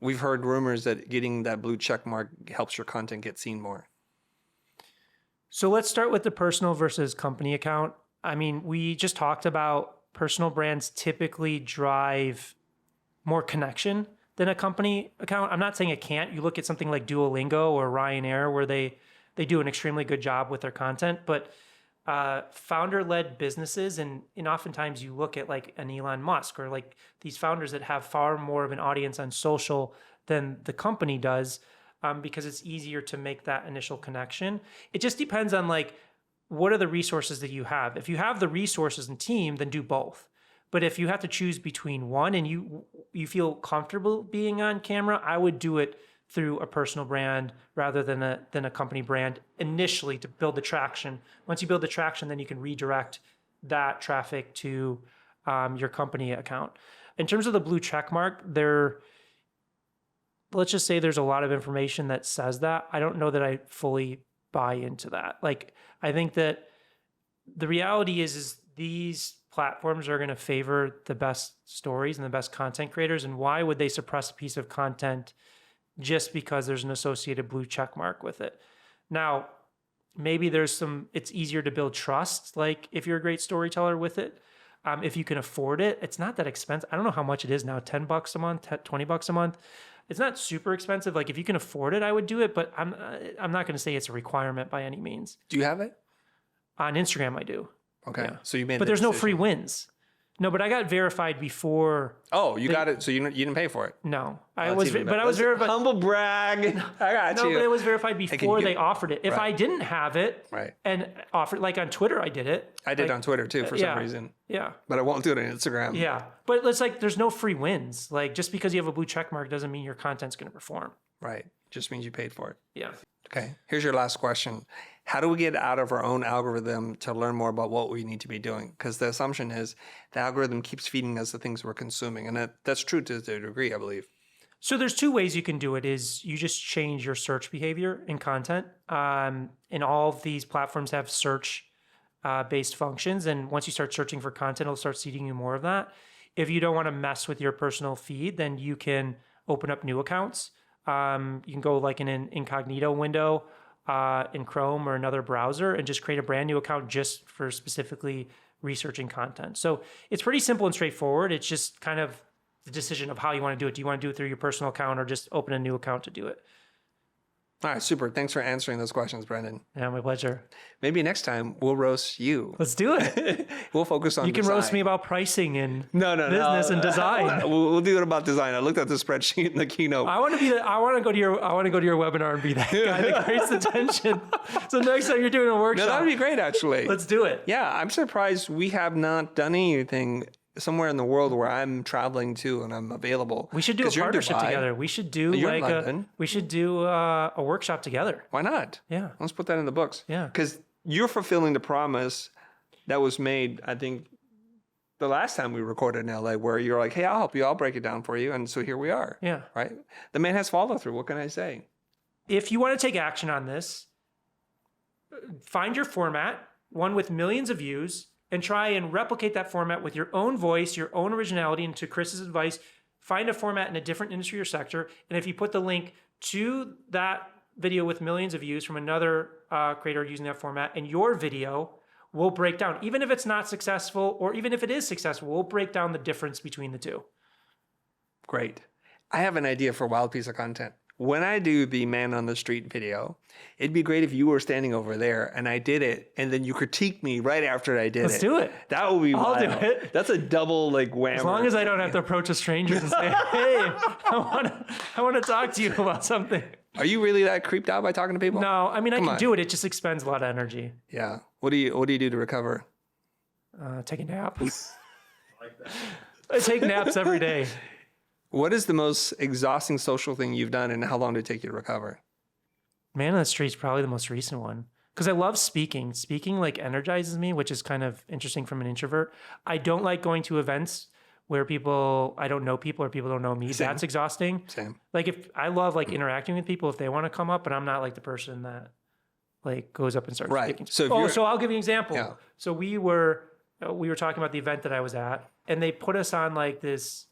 we've heard rumors that getting that blue check mark helps your content get seen more. So let's start with the personal versus company account. I mean, we just talked about personal brands typically drive more connection than a company account. I'm not saying it can't. You look at something like Duolingo or Ryanair, where they do an extremely good job with their content, but founder-led businesses, and oftentimes you look at like an Elon Musk or like these founders that have far more of an audience on social than the company does, because it's easier to make that initial connection. It just depends on like, what are the resources that you have? If you have the resources and team, then do both. But if you have to choose between one and you feel comfortable being on camera, I would do it through a personal brand rather than a company brand initially to build the traction. Once you build the traction, then you can redirect that traffic to your company account. In terms of the blue check mark, let's just say there's a lot of information that says that. I don't know that I fully buy into that. Like, I think that the reality is these platforms are going to favor the best stories and the best content creators. And why would they suppress a piece of content just because there's an associated blue check mark with it? Now, maybe it's easier to build trust. Like if you're a great storyteller with it, if you can afford it, it's not that expensive. I don't know how much it is now, $10 a month, $20 a month. It's not super expensive. Like if you can afford it, I would do it, but I'm not going to say it's a requirement by any means. Do you have it? On Instagram, I do. Okay. Yeah. So you made But there's no free wins. No, but I got verified before. Oh, you got it. So you didn't pay for it? No. I was verified. Humble brag. I got you. No, but it was verified before they offered it. If I didn't have it and offered, like on Twitter, I did it. I did on Twitter too for some reason. Yeah. But I won't do it on Instagram. Yeah. But it's like, there's no free wins. Like just because you have a blue check mark doesn't mean your content's going to perform. Right. Just means you paid for it. Yeah. Okay. Here's your last question. How do we get out of our own algorithm to learn more about what we need to be doing? Because the assumption is the algorithm keeps feeding us the things we're consuming. And that's true to a degree, I believe. So there's two ways you can do it. Is you just change your search behavior in content. And all of these platforms have search based functions. And once you start searching for content, it'll start seeding you more of that. If you don't want to mess with your personal feed, then you can open up new accounts. You can go like in an incognito window in Chrome or another browser and just create a brand new account just for specifically researching content. So it's pretty simple and straightforward. It's just kind of the decision of how you want to do it. Do you want to do it through your personal account or just open a new account to do it? All right, super. Thanks for answering those questions, Brendan. Yeah, my pleasure. Maybe next time we'll roast you. Let's do it. We'll focus on You can design. roast me about pricing and business and design. We'll do it about design. I looked at the spreadsheet in the keynote. I want to go to your webinar and be that guy that creates attention. So next time you're doing a workshop, No, that would be great, actually. Let's do it. Yeah, I'm surprised we have not done anything somewhere in the world where I'm traveling to and I'm available. We should do a partnership together. We should do a workshop together. Why not? Yeah. Let's put that in the books. Yeah. Because you're fulfilling the promise that was made, I think, the last time we recorded in LA, where you're like, hey, I'll help you. I'll break it down for you. And so here we are. Yeah. Right? The man has follow through. What can I say? If you want to take action on this, find your format, one with millions of views, and try and replicate that format with your own voice, your own originality. And to Chris's advice, find a format in a different industry or sector. And if you put the link to that video with millions of views from another creator using that format, and your video will break down, even if it's not successful, or even if it is successful, we'll break down the difference between the two. Great. I have an idea for a wild piece of content. When I do the man on the street video, it'd be great if you were standing over there and I did it, and then you critique me right after I did Let's do it. That would be I'll wild. do it. That's a double whammy. As long as I don't have to approach a stranger and say, hey, I want to talk to you about something. Are you really that creeped out by talking to people? No, I mean, I can do it. It just expends a lot of energy. Yeah. What do you do to recover? Take a nap. I take naps every day. What is the most exhausting social thing you've done, and how long did it take you to recover? Man on the Street's probably the most recent one. Because I love speaking. Speaking like energizes me, which is kind of interesting from an introvert. I don't like going to events where I don't know people or people don't know me. Same. That's exhausting. Same. Like if I love like interacting with people if they want to come up, but I'm not like the person that like goes up and starts Right. speaking. So So I'll give you an example. Yeah. So we were talking about the event that I was at, and they put us on like this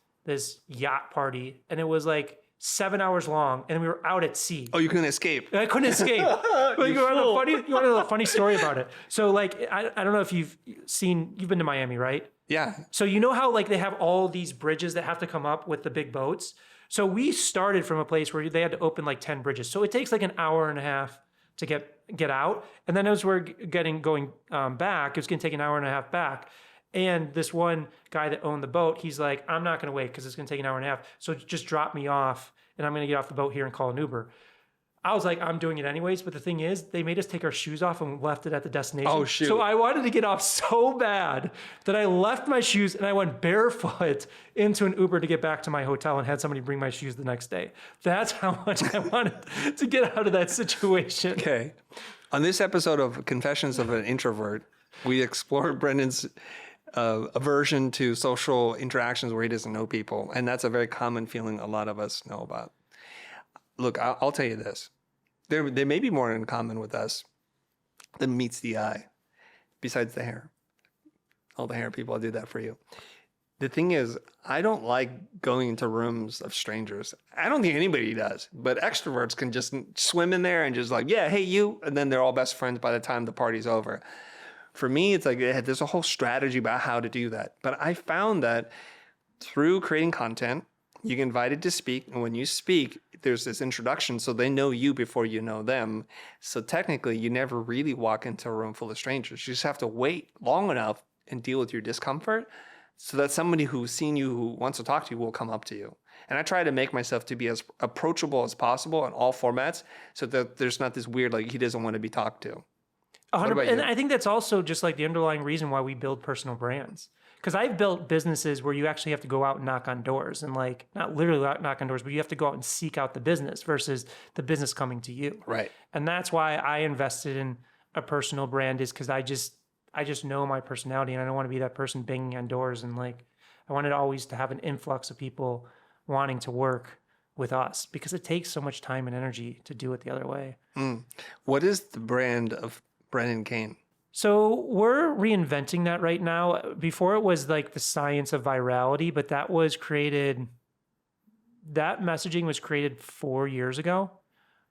yacht party, and it was like 7 hours long, and we were out at sea. Oh, you couldn't escape. I couldn't escape. Like, you want to know a funny story about it? So like, I don't know if you've been to Miami, right? Yeah. So you know how like they have all these bridges that have to come up with the big boats? So we started from a place where they had to open like 10 bridges. So it takes like an hour and a half to get out. And then as we're going back, it's gonna take an hour and a half back. And this one guy that owned the boat, he's like, I'm not going to wait because it's going to take an hour and a half. So just drop me off and I'm going to get off the boat here and call an Uber. I was like, I'm doing it anyways. But the thing is, they made us take our shoes off and left it at the destination. Oh, shoot. So I wanted to get off so bad that I left my shoes and I went barefoot into an Uber to get back to my hotel and had somebody bring my shoes the next day. That's how much I wanted to get out of that situation. Okay. On this episode of Confessions of an Introvert, we explored Brendan's aversion to social interactions where he doesn't know people. And that's a very common feeling a lot of us know about. Look, I'll tell you this. There may be more in common with us than meets the eye, besides the hair. All the hair people, I'll do that for you. The thing is, I don't like going into rooms of strangers. I don't think anybody does, but extroverts can just swim in there and just like, yeah, hey, you. And then they're all best friends by the time the party's over. For me, it's like there's a whole strategy about how to do that. But I found that through creating content, you get invited to speak. And when you speak, there's this introduction. So they know you before you know them. So technically, you never really walk into a room full of strangers. You just have to wait long enough and deal with your discomfort so that somebody who's seen you, who wants to talk to you, will come up to you. And I try to make myself to be as approachable as possible in all formats so that there's not this weird, like, he doesn't want to be talked to. 100%. And I think that's also just like the underlying reason why we build personal brands. Because I've built businesses where you actually have to go out and knock on doors and like, not literally knock on doors, but you have to go out and seek out the business versus the business coming to you. Right. And that's why I invested in a personal brand, is because I just know my personality and I don't want to be that person banging on doors. And like, I wanted always to have an influx of people wanting to work with us because it takes so much time and energy to do it the other way. What is the brand of Brendan Kane? So we're reinventing that right now. Before it was like the science of virality, but that messaging was created 4 years ago.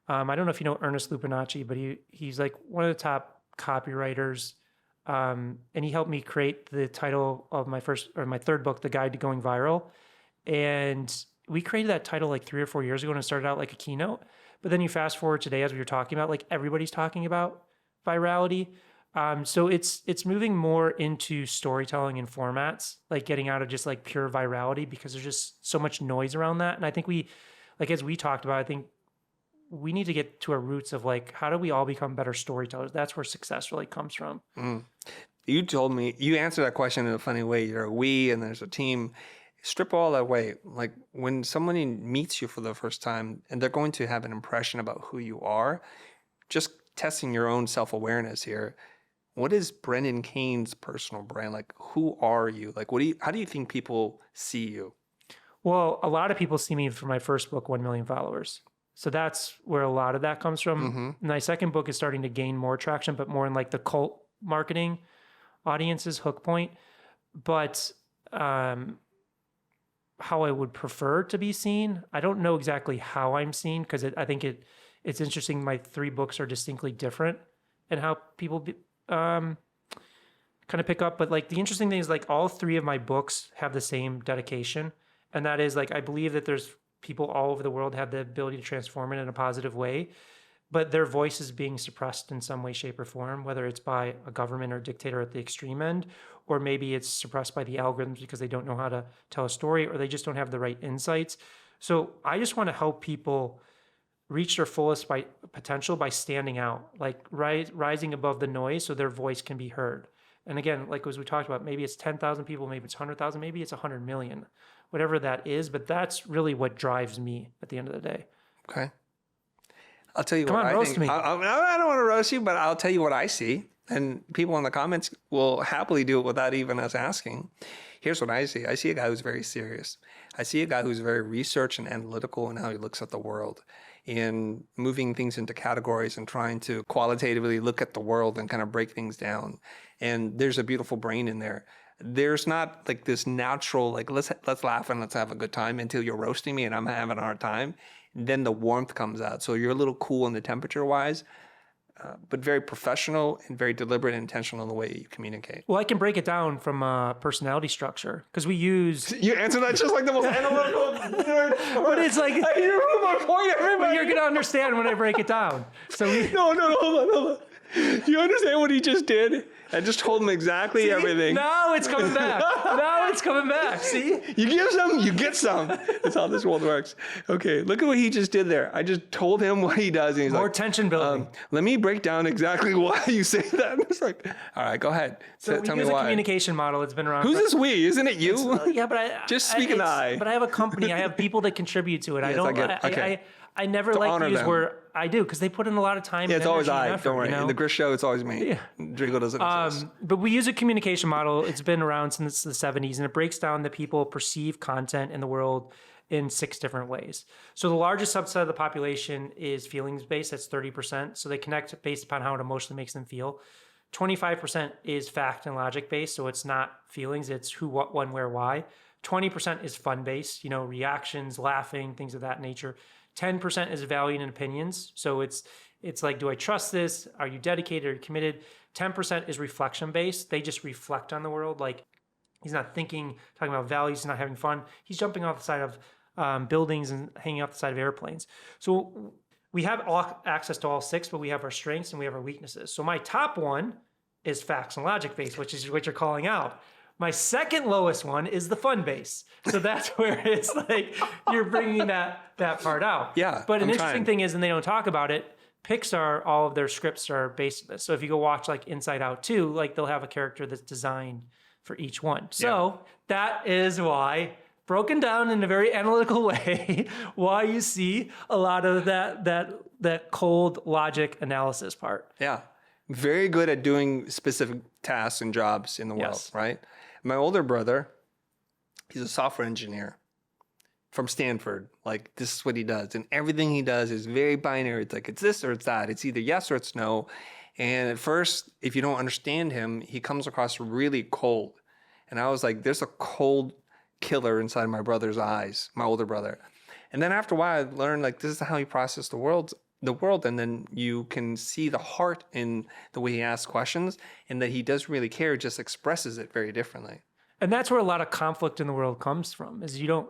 I don't know if you know Ernest Lupinacci, but he's like one of the top copywriters. And he helped me create the title of my third book, The Guide to Going Viral. And we created that title like 3 or 4 years ago and it started out like a keynote. But then you fast forward today, as we were talking about, like everybody's talking about virality. So it's moving more into storytelling and formats, like getting out of just like pure virality because there's just so much noise around that. And I think as we talked about, I think we need to get to our roots of like, how do we all become better storytellers? That's where success really comes from. You told me, you answered that question in a funny way. You're a we and there's a team. Strip all that away. Like when somebody meets you for the first time and they're going to have an impression about who you are, just testing your own self-awareness here. What is Brendan Kane's personal brand? Like, who are you? Like, how do you think people see you? Well, a lot of people see me from my first book, 1 Million Followers. So that's where a lot of that comes from. My second book is starting to gain more traction, but more in like the cult marketing audiences, hook point. But how I would prefer to be seen, I don't know exactly how I'm seen because I think it's interesting. My 3 books are distinctly different and how people kind of pick up. But like the interesting thing is like all 3 of my books have the same dedication. And that is like, I believe that there's people all over the world have the ability to transform it in a positive way, but their voice is being suppressed in some way, shape, or form, whether it's by a government or dictator at the extreme end, or maybe it's suppressed by the algorithms because they don't know how to tell a story or they just don't have the right insights. So I just want to help people reach their fullest potential by standing out, like rising above the noise so their voice can be heard. And again, like as we talked about, maybe it's 10,000 people, maybe it's 100,000, maybe it's 100 million. whatever that is. But that's really what drives me at the end of the day. Okay. I'll tell you Come what on, I roast think. me. I don't want to roast you, but I'll tell you what I see. And people in the comments will happily do it without even us asking. Here's what I see. I see a guy who's very serious. I see a guy who's very research and analytical in how he looks at the world, in moving things into categories and trying to qualitatively look at the world and kind of break things down. And there's a beautiful brain in there. There's not like this natural, like, let's laugh and let's have a good time until you're roasting me and I'm having a hard time. Then the warmth comes out. So you're a little cool in the temperature wise, but very professional and very deliberate and intentional in the way you communicate. Well, I can break it down from a personality structure because we use. You answer that just like the most analytical nerd. But it's like. You prove my point, everybody. You're going to understand when I break it down. So No, hold on. Do you understand what he just did? I just told him exactly everything. Now it's coming back. See? You give some, you get some. That's how this world works. Okay, look at what he just did there. I just told him what he does, and he's More tension building. let me break down exactly why you say that. It's like, all right, go ahead. So Tell we me use a why. communication model. It's been around. Who's this we? Isn't it you? Yeah, but I Just speak an I. But I have a company. I have people that contribute to it. Yes, I get it. Okay. I never To like honor to use them. where I do because they put in a lot of time. Yeah, and it's always energy and I. effort, Don't worry. you know? In the Gris show, it's always me. Yeah. Drigo doesn't exist. But we use a communication model. It's been around since the 70s, and it breaks down that people perceive content in the world in 6 different ways. So the largest subset of the population is feelings-based. That's 30%. So they connect based upon how it emotionally makes them feel. 25% is fact and logic-based. So it's not feelings. It's who, what, when, where, why. 20% is fun-based, reactions, laughing, things of that nature. 10% is value and opinions. So it's like, do I trust this? Are you dedicated or committed? 10% is reflection based. They just reflect on the world. Like he's not thinking, talking about values, he's not having fun. He's jumping off the side of buildings and hanging off the side of airplanes. So we have access to all 6, but we have our strengths and we have our weaknesses. So my top one is facts and logic based, which is what you're calling out. My second lowest one is the fun base. So that's where it's like you're bringing that part out. Yeah. But an I'm interesting trying. thing is, and they don't talk about it, Pixar, all of their scripts are based on this. So if you go watch like Inside Out 2, like they'll have a character that's designed for each one. So that is why, broken down in a very analytical way, why you see a lot of that cold logic analysis part. Yeah. Very good at doing specific tasks and jobs in the world, Yes. right? My older brother, he's a software engineer from Stanford. Like, this is what he does. And everything he does is very binary. It's like, it's this or it's that. It's either yes or it's no. And at first, if you don't understand him, he comes across really cold. And I was like, there's a cold killer inside my brother's eyes, my older brother. And then after a while, I learned, like, this is how he processes the world. And then you can see the heart in the way he asks questions, and that he does really care, just expresses it very differently. And that's where a lot of conflict in the world comes from, is you don't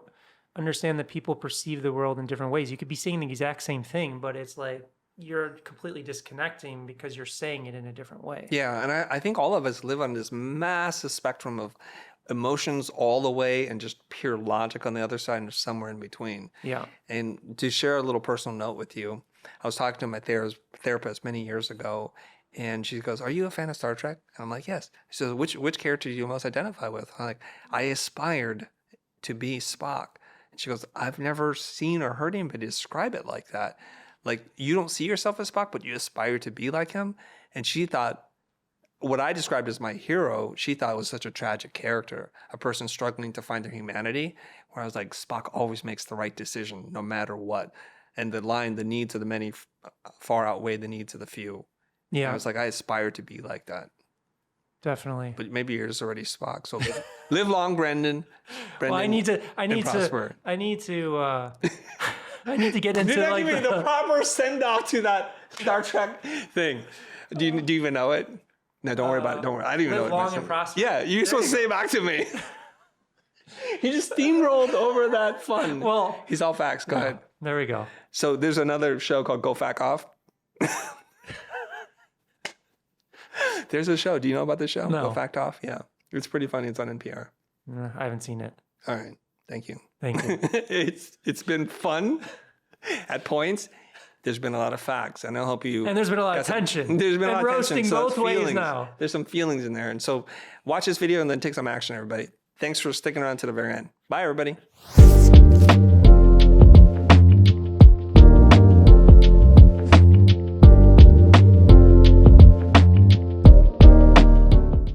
understand that people perceive the world in different ways. You could be saying the exact same thing, but it's like you're completely disconnecting because you're saying it in a different way. Yeah, and I think all of us live on this massive spectrum of emotions all the way and just pure logic on the other side and somewhere in between. Yeah. And to share a little personal note with you, I was talking to my therapist many years ago, and she goes, "Are you a fan of Star Trek?" And I'm like, "Yes." She says, which character do you most identify with? I'm like, "I aspired to be Spock." And she goes, "I've never seen or heard anybody describe it like that. Like, you don't see yourself as Spock, but you aspire to be like him." And she thought, what I described as my hero, she thought was such a tragic character, a person struggling to find their humanity, where I was like, Spock always makes the right decision no matter what. And the line, the needs of the many far outweigh the needs of the few. Yeah. And I was like, I aspire to be like that. Definitely. But maybe yours already Spock. So live long, Brendan. Well, I need to get into You're not like giving the proper send off to that Star Trek thing. Do you even know it? No, don't worry about it. Don't worry. I don't even know live it. long myself. and prosper. Yeah, you're supposed to say it back to me. He just steamrolled over that fun. Well, he's all facts. Go ahead. There we go. So there's another show called Go Fack Off. There's a show. Do you know about this show? No. Go Fact Off? Yeah. It's pretty funny. It's on NPR. I haven't seen it. All right. Thank you. Thank you. It's been fun at points. There's been a lot of facts, and I'll help you. And there's been a lot of tension. There's been a lot of roasting tension. So both it's ways feelings. now. There's some feelings in there. And so watch this video and then take some action, everybody. Thanks for sticking around to the very end. Bye, everybody.